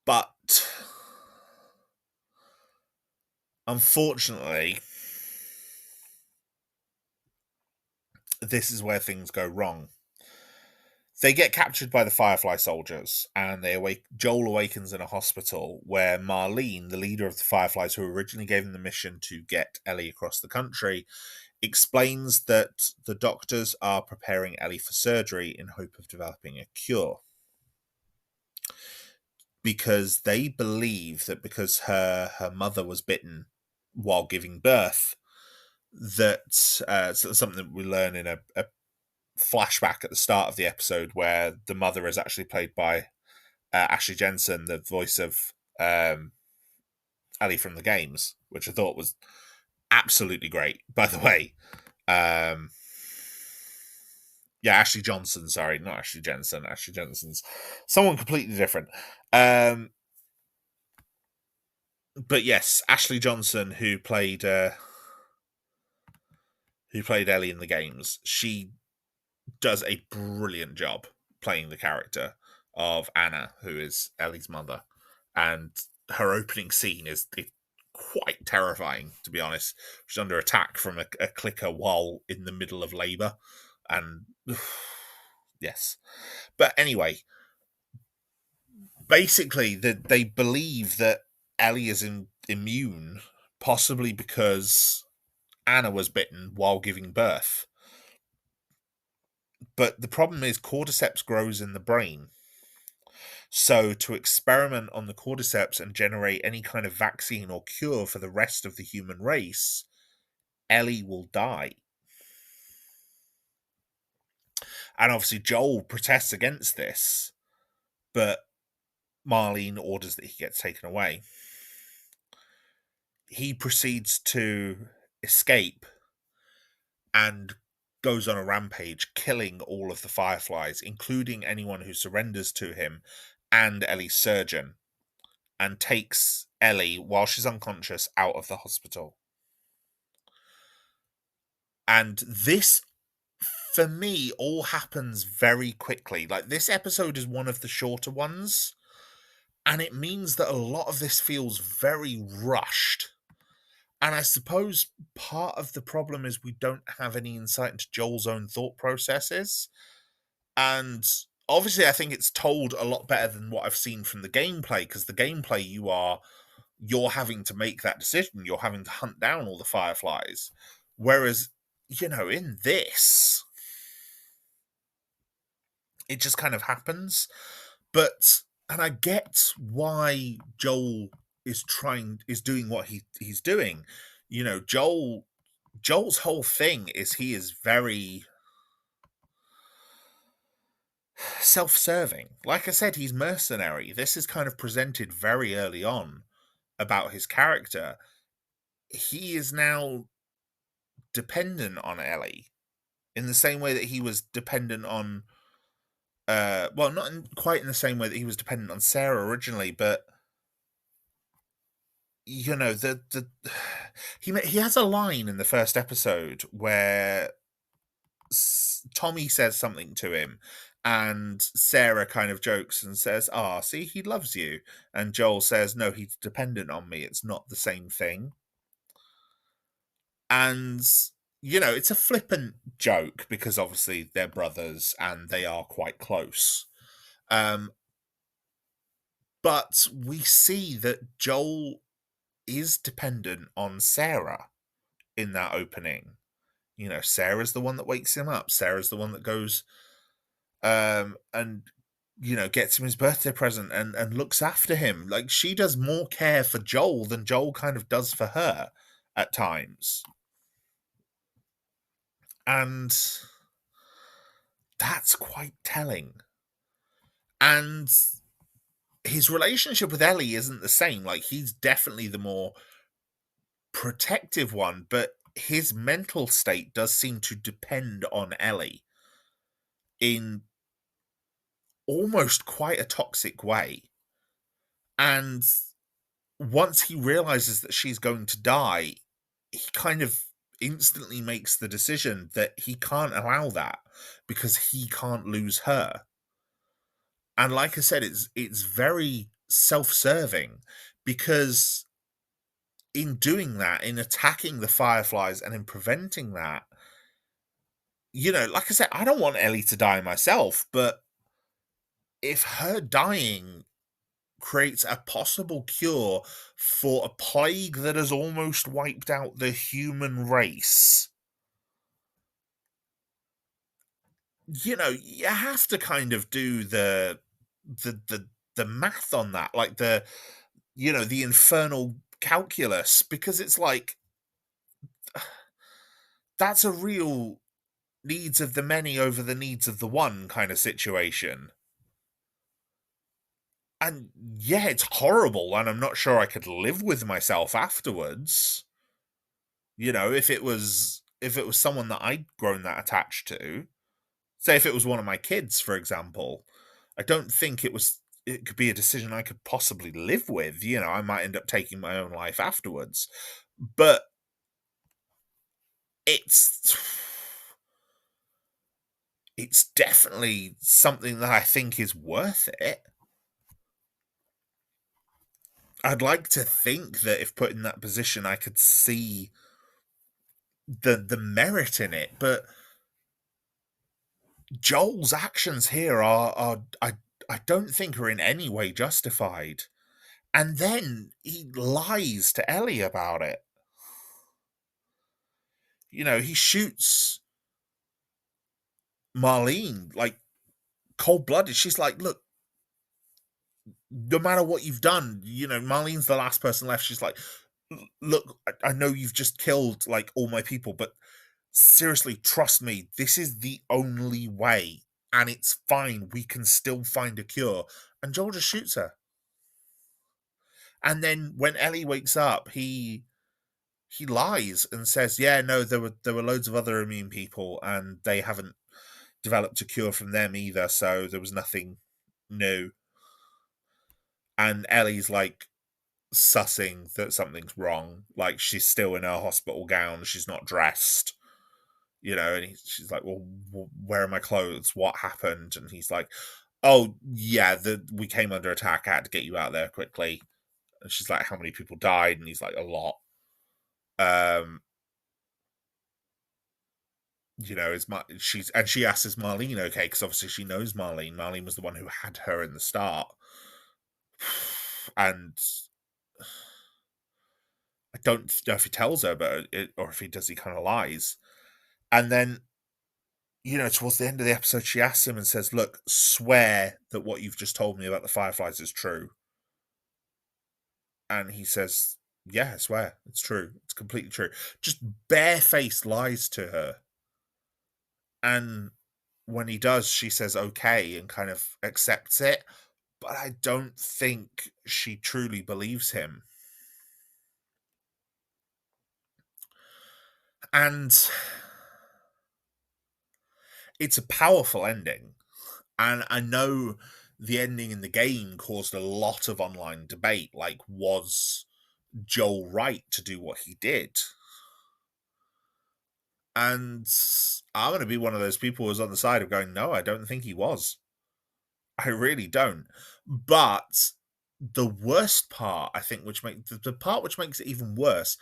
But unfortunately, this is where things go wrong. They get captured by the Firefly soldiers, and Joel awakens in a hospital where Marlene, the leader of the Fireflies, who originally gave him the mission to get Ellie across the country, explains that the doctors are preparing Ellie for surgery in hope of developing a cure. Because they believe that because her mother was bitten while giving birth, that something that we learn in a flashback at the start of the episode, where the mother is actually played by Ashley Jensen, the voice of Ellie from the games, which I thought was absolutely great, by the way. Yeah, Ashley Johnson, sorry, not Ashley Jensen. Ashley Jensen's someone completely different. But yes, Ashley Johnson, who played Ellie in the games, she does a brilliant job playing the character of Anna, who is Ellie's mother. And her opening scene is quite terrifying, to be honest. She's under attack from a clicker while in the middle of labour. And yes. But anyway, basically, they believe that Ellie is immune, possibly because Anna was bitten while giving birth. But the problem is cordyceps grows in the brain. So to experiment on the cordyceps and generate any kind of vaccine or cure for the rest of the human race, Ellie will die. And obviously Joel protests against this, but Marlene orders that he gets taken away. He proceeds to escape and goes on a rampage, killing all of the Fireflies, including anyone who surrenders to him and Ellie's surgeon, and takes Ellie while she's unconscious out of the hospital. And this, for me, all happens very quickly. Like, this episode is one of the shorter ones, and it means that a lot of this feels very rushed. And I suppose part of the problem is we don't have any insight into Joel's own thought processes. And obviously, I think it's told a lot better than what I've seen from the gameplay, because the gameplay, you're having to make that decision. You're having to hunt down all the fireflies. Whereas, in this, it just kind of happens. But, and I get why Joel is doing what he's doing. Joel's whole thing is he is very self-serving. Like I said, he's mercenary. This is kind of presented very early on about his character. He is now dependent on Ellie in the same way that he was dependent on well, not quite in the same way that he was dependent on Sarah originally, but the he has a line in the first episode where Tommy says something to him, and Sarah kind of jokes and says, see, he loves you. And Joel says, no, he's dependent on me. It's not the same thing. And, it's a flippant joke because obviously they're brothers and they are quite close. But we see that Joel is dependent on Sarah in that opening. Sarah's the one that wakes him up. Sarah's the one that goes and gets him his birthday present and looks after him. Like, she does more care for Joel than Joel kind of does for her at times. And that's quite telling. And his relationship with Ellie isn't the same. Like, he's definitely the more protective one, but his mental state does seem to depend on Ellie in almost quite a toxic way. And once he realizes that she's going to die, he kind of instantly makes the decision that he can't allow that because he can't lose her. And like I said, it's very self-serving because in doing that, in attacking the fireflies and in preventing that, like I said, I don't want Ellie to die myself, but if her dying creates a possible cure for a plague that has almost wiped out the human race, you have to kind of do the math on that, like the infernal calculus, because it's like that's a real needs of the many over the needs of the one kind of situation. And yeah, it's horrible, and I'm not sure I could live with myself afterwards. If it was someone that I'd grown that attached to, say if it was one of my kids, for example, I don't think it could be a decision I could possibly live with. I might end up taking my own life afterwards. But it's definitely something that I think is worth it. I'd like to think that if put in that position, I could see the merit in it, but Joel's actions here are I don't think are in any way justified. And then he lies to Ellie about it. He shoots Marlene like cold blooded. She's like, look, no matter what you've done, Marlene's the last person left. She's like, look, I know you've just killed like all my people, but seriously, trust me, this is the only way, and it's fine. We can still find a cure. And Joel just shoots her. And then when Ellie wakes up, he lies and says, "Yeah, no, there were loads of other immune people, and they haven't developed a cure from them either, so there was nothing new." And Ellie's like, sussing that something's wrong. Like, she's still in her hospital gown, she's not dressed, and she's like, well, where are my clothes? What happened? And he's like, oh, yeah, we came under attack. I had to get you out there quickly. And she's like, how many people died? And he's like, a lot. She asks, is Marlene okay? Because obviously she knows Marlene. Marlene was the one who had her in the start. And I don't know if he tells her, or if he does, he kind of lies. And then, towards the end of the episode, she asks him and says, look, swear that what you've just told me about the Fireflies is true. And he says, yeah, I swear, it's true. It's completely true. Just barefaced lies to her. And when he does, she says okay and kind of accepts it. But I don't think she truly believes him. And it's a powerful ending. And I know the ending in the game caused a lot of online debate. Like, was Joel right to do what he did? And I'm going to be one of those people who's on the side of going, no, I don't think he was. I really don't. But the worst part, I think, the part which makes it even worse,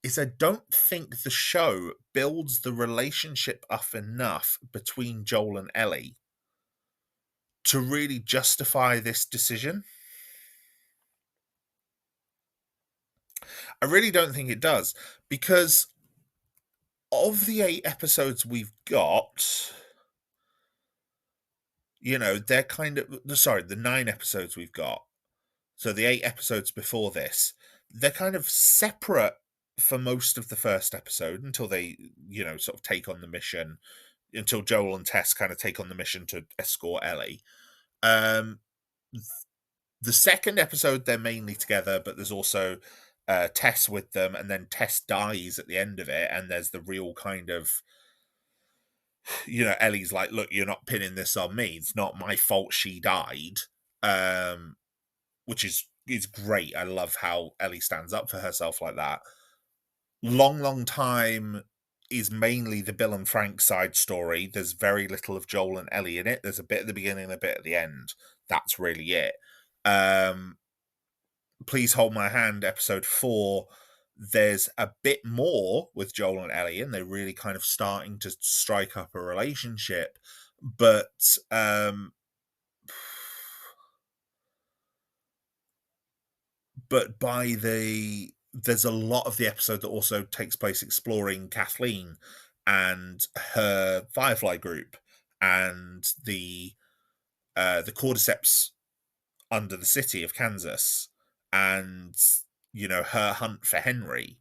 is I don't think the show builds the relationship up enough between Joel and Ellie to really justify this decision. I really don't think it does, because of the 8 episodes we've got, they're kind of, sorry, the 9 episodes we've got, so the 8 episodes before this, they're kind of separate for most of the first episode until they, sort of take on the mission, until Joel and Tess kind of take on the mission to escort Ellie. The second episode, they're mainly together, but there's also Tess with them, and then Tess dies at the end of it, and there's the real kind of, Ellie's like, look, you're not pinning this on me. It's not my fault she died. Which is great. I love how Ellie stands up for herself like that. Long, long time is mainly the Bill and Frank side story. There's very little of Joel and Ellie in it. There's a bit at the beginning and a bit at the end. That's really it. Please Hold My Hand, episode 4. There's a bit more with Joel and Ellie, and they're really kind of starting to strike up a relationship. But there's a lot of the episode that also takes place exploring Kathleen and her Firefly group and the cordyceps under the city of Kansas, and her hunt for Henry.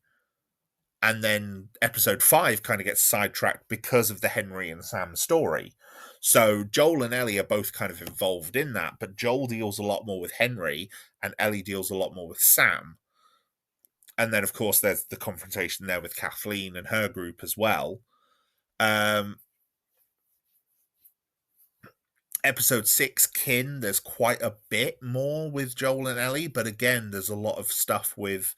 And then episode 5 kind of gets sidetracked because of the Henry and Sam story. So Joel and Ellie are both kind of involved in that, but Joel deals a lot more with Henry and Ellie deals a lot more with Sam. And then, of course, there's the confrontation there with Kathleen and her group as well. Episode 6, Kin, there's quite a bit more with Joel and Ellie, but again, there's a lot of stuff with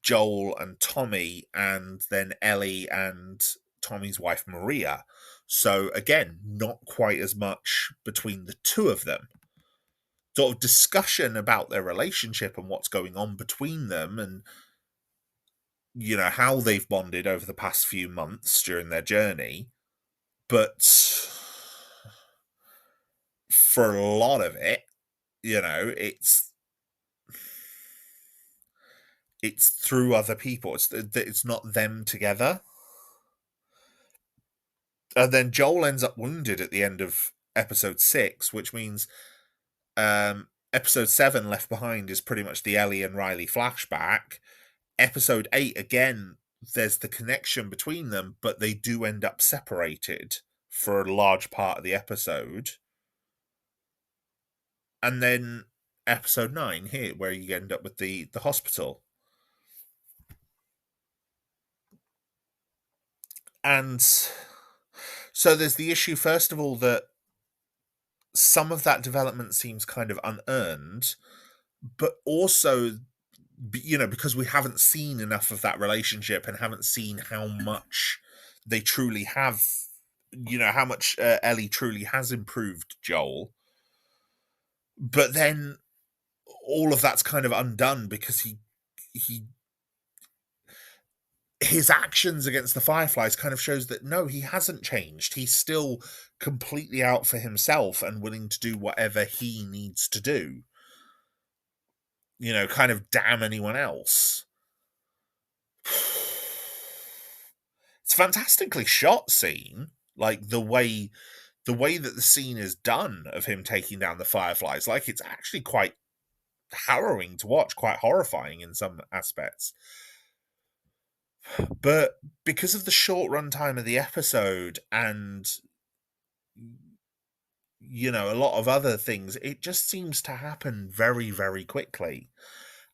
Joel and Tommy, and then Ellie and Tommy's wife Maria. So again, not quite as much between the two of them. Sort of discussion about their relationship and what's going on between them, and how they've bonded over the past few months during their journey. But for a lot of it, it's through other people. It's not them together. And then Joel ends up wounded at the end of episode 6, which means episode 7, Left Behind, is pretty much the Ellie and Riley flashback. Episode 8, again, there's the connection between them, but they do end up separated for a large part of the episode. And then episode 9 here, where you end up with the hospital. And so there's the issue, first of all, that some of that development seems kind of unearned, but also because we haven't seen enough of that relationship and haven't seen how much they truly have, how much Ellie truly has improved Joel. But then all of that's kind of undone because he his actions against the Fireflies kind of shows that no, he hasn't changed. He's still completely out for himself and willing to do whatever he needs to do. Kind of damn anyone else. It's a fantastically shot scene, like the way that the scene is done of him taking down the Fireflies. Like, it's actually quite harrowing to watch, quite horrifying in some aspects. But because of the short runtime of the episode and a lot of other things, it just seems to happen very, very quickly.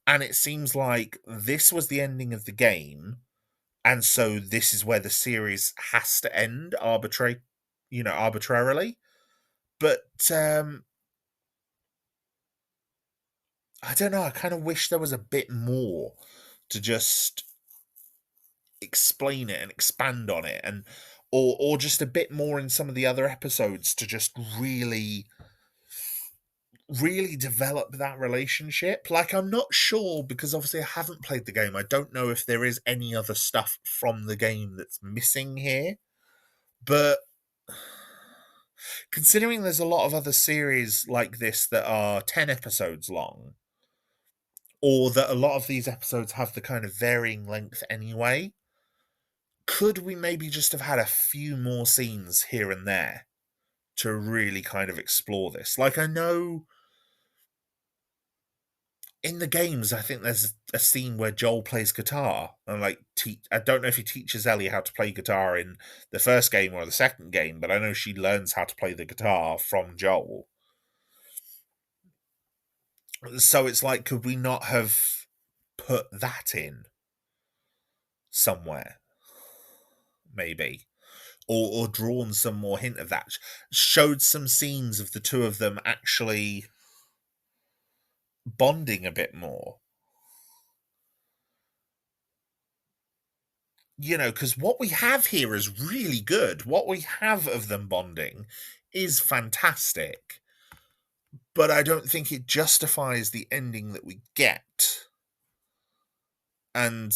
And it seems like this was the ending of the game, and so this is where the series has to end arbitrarily. But I don't know, I kind of wish there was a bit more to just explain it and expand on it, and or just a bit more in some of the other episodes to just really develop that relationship. Like, I'm not sure, because obviously I haven't played the game. I don't know if there is any other stuff from the game that's missing here. But considering there's a lot of other series like this that are 10 episodes long, or that a lot of these episodes have the kind of varying length anyway, could we maybe just have had a few more scenes here and there to really kind of explore this? Like, I know in the games, I think there's a scene where Joel plays guitar, and like, I don't know if he teaches Ellie how to play guitar in the first game or the second game, but I know she learns how to play the guitar from Joel. So it's like, could we not have put that in somewhere, maybe? Or drawn some more hint of that, showed some scenes of the two of them actually bonding a bit more. Because what we have here is really good. What we have of them bonding is fantastic. But I don't think it justifies the ending that we get. And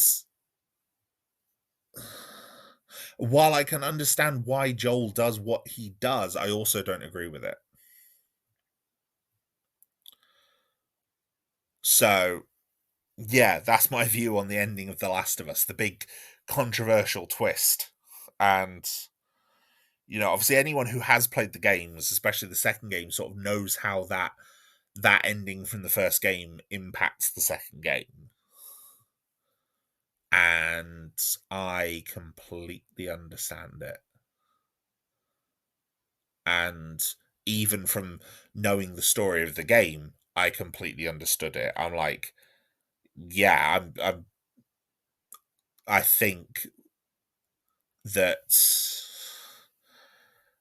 while I can understand why Joel does what he does, I also don't agree with it. So, yeah, that's my view on the ending of The Last of Us, the big controversial twist. And obviously anyone who has played the games, especially the second game, sort of knows how that ending from the first game impacts the second game. And I completely understand it. And even from knowing the story of the game, I completely understood it. I'm like, yeah, I think that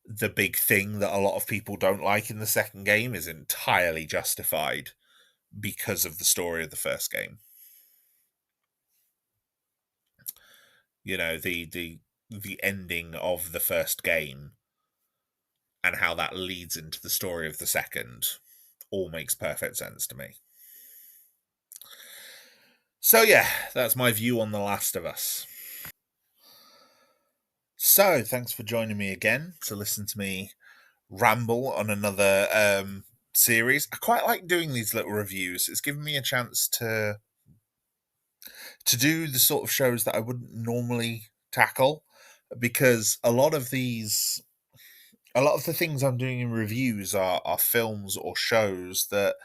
the big thing that a lot of people don't like in the second game is entirely justified because of the story of the first game. The ending of the first game and how that leads into the story of the second all makes perfect sense to me. So yeah, that's my view on The Last of Us. So thanks for joining me again to listen to me ramble on another series. I quite like doing these little reviews. It's given me a chance to do the sort of shows that I wouldn't normally tackle, because a lot of the things I'm doing in reviews are films or shows that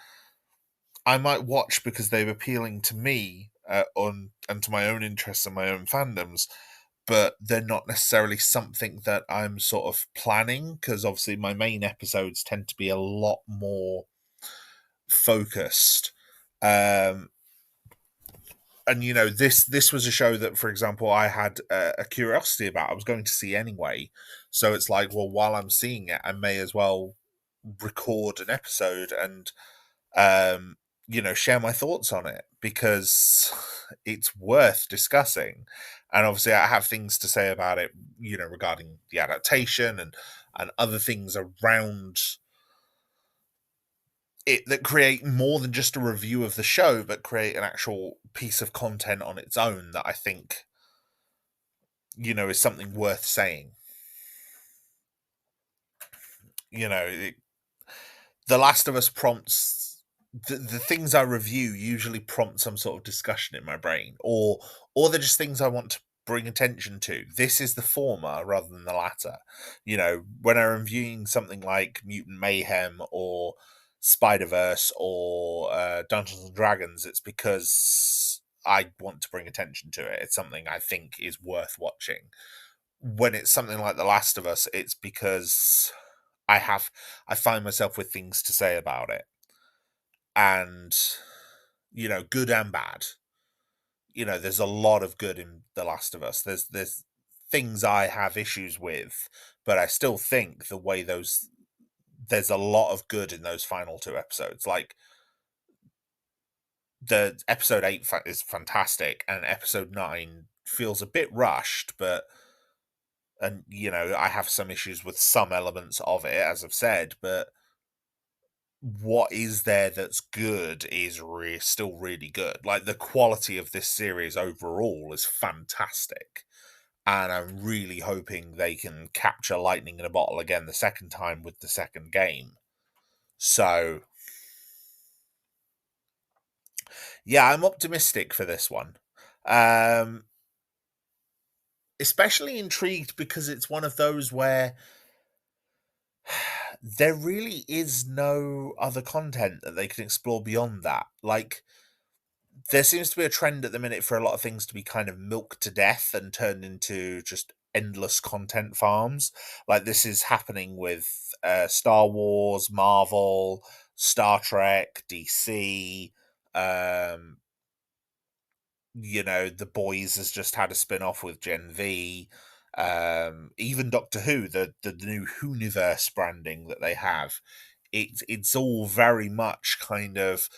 I might watch because they're appealing to me and to my own interests and my own fandoms, but they're not necessarily something that I'm sort of planning, because obviously my main episodes tend to be a lot more focused. And this was a show that, for example, I had a curiosity about. I was going to see anyway, so it's like, well, while I'm seeing it, I may as well record an episode and share my thoughts on it, because it's worth discussing. And obviously I have things to say about it, regarding the adaptation and other things around it that create more than just a review of the show, but create an actual piece of content on its own that I think, is something worth saying. The Last of Us prompts the things I review usually prompt some sort of discussion in my brain, or they're just things I want to bring attention to. This is the former rather than the latter. When I'm reviewing something like Mutant Mayhem or Spider-Verse or Dungeons and Dragons, it's because I want to bring attention to it. It's something I think is worth watching. When it's something like The Last of Us, it's because I find myself with things to say about it. And, good and bad. There's a lot of good in The Last of Us. There's things I have issues with, but I still think there's a lot of good in those final 2 episodes. Like, the episode 8 is fantastic, and episode 9 feels a bit rushed, and I have some issues with some elements of it, as I've said, but what is there that's good is still really good. Like, the quality of this series overall is fantastic, and I'm really hoping they can capture lightning in a bottle again the second time with the second game. So yeah, I'm optimistic for this one. Especially intrigued because it's one of those where there really is no other content that they can explore beyond that. Like, there seems to be a trend at the minute for a lot of things to be kind of milked to death and turned into just endless content farms. Like, this is happening with Star Wars, Marvel, Star Trek, DC. The Boys has just had a spin-off with Gen V. Even Doctor Who, the new Whoniverse branding that they have, it's all very much kind of,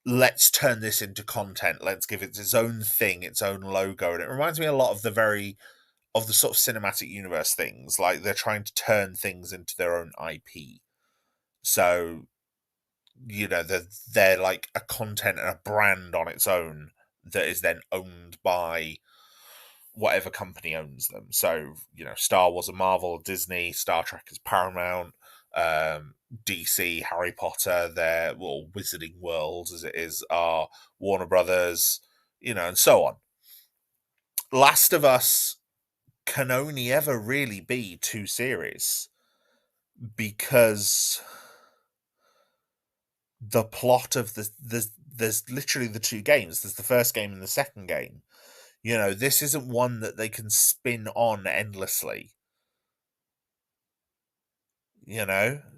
let's turn this into content, let's give it its own thing, its own logo. And it reminds me a lot of the sort of cinematic universe things. Like, they're trying to turn things into their own IP. So, they're like a content and a brand on its own that is then owned by whatever company owns them. So, Star Wars and Marvel, Disney, Star Trek is Paramount, DC, Harry Potter, their Wizarding Worlds as it is, are Warner Brothers, and so on. Last of Us can only ever really be 2 series, because the plot of there's literally the 2 games. There's the first game and the second game. This isn't one that they can spin on endlessly.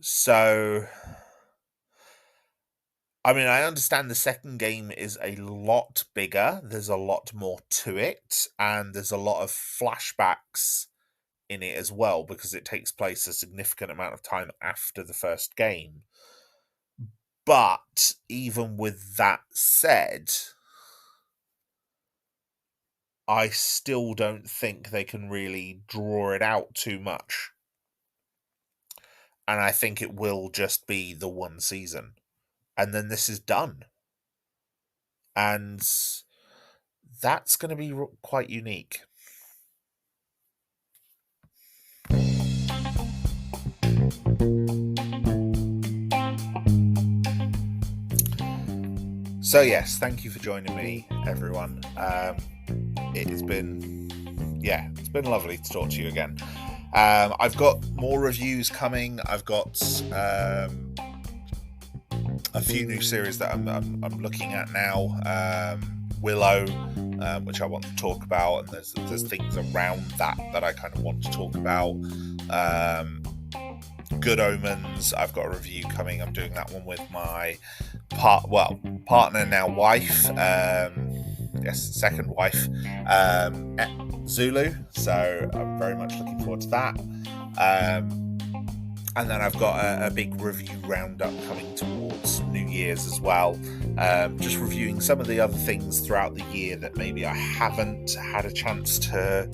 So, I mean, I understand the second game is a lot bigger. There's a lot more to it, and there's a lot of flashbacks in it as well, because it takes place a significant amount of time after the first game. But even with that said, I still don't think they can really draw it out too much. And I think it will just be the 1 season. And then this is done. And that's going to be quite unique. So yes, thank you for joining me, everyone. It's been lovely to talk to you again. I've got more reviews coming. I've got a few new series that I'm looking at now. Willow, which I want to talk about, and there's things around that I kind of want to talk about. Good Omens, I've got a review coming. I'm doing that one with my partner, now wife, second wife, Zulu. So I'm very much looking forward to that. And then I've got a big review roundup coming towards New Year's as well. Just reviewing some of the other things throughout the year that maybe I haven't had a chance to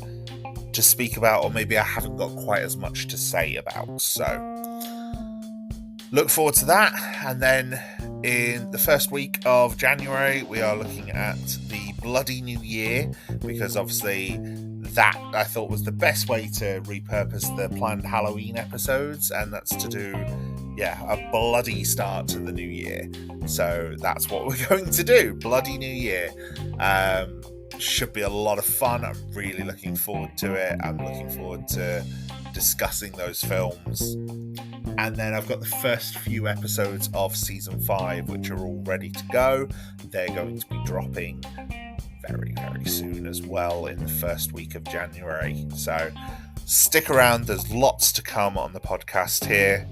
speak about, or maybe I haven't got quite as much to say about. So look forward to that. And then in the first week of January, we are looking at the Bloody New Year, because obviously that I thought was the best way to repurpose the planned Halloween episodes, and that's to do a bloody start to the new year. So that's what we're going to do. Bloody New Year. Should be a lot of fun. I'm really looking forward to it. I'm looking forward to discussing those films. And then I've got the first few episodes of season 5, which are all ready to go. They're going to be dropping very, very soon as well, in the first week of January. So stick around, there's lots to come on the podcast here.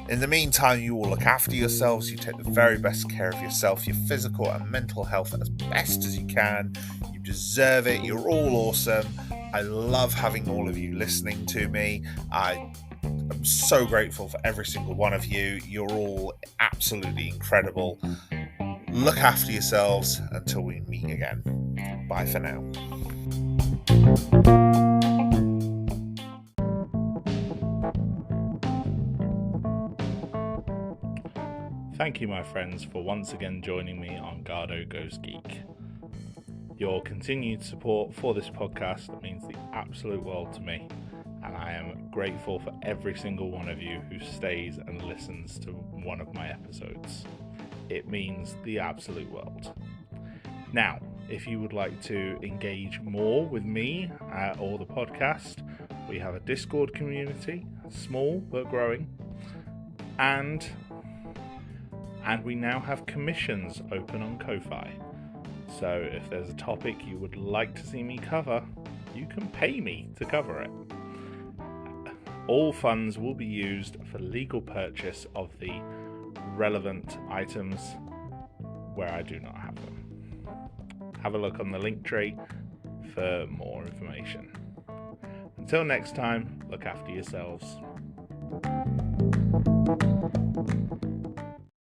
In the meantime, you all look after yourselves, you take the very best care of yourself, your physical and mental health as best as you can. You deserve it, you're all awesome. I love having all of you listening to me. I'm so grateful for every single one of you. You're all absolutely incredible. Look after yourselves until we meet again. Bye for now. Thank you, my friends, for once again joining me on Garhdo Goes Geek. Your continued support for this podcast means the absolute world to me, and I am grateful for every single one of you who stays and listens to one of my episodes. It means the absolute world. Now, if you would like to engage more with me or the podcast, we have a Discord community, small but growing, and we now have commissions open on Ko-Fi. So if there's a topic you would like to see me cover, you can pay me to cover it. All funds will be used for legal purchase of the relevant items where I do not have them. Have a look on the link tree for more information. Until next time, look after yourselves.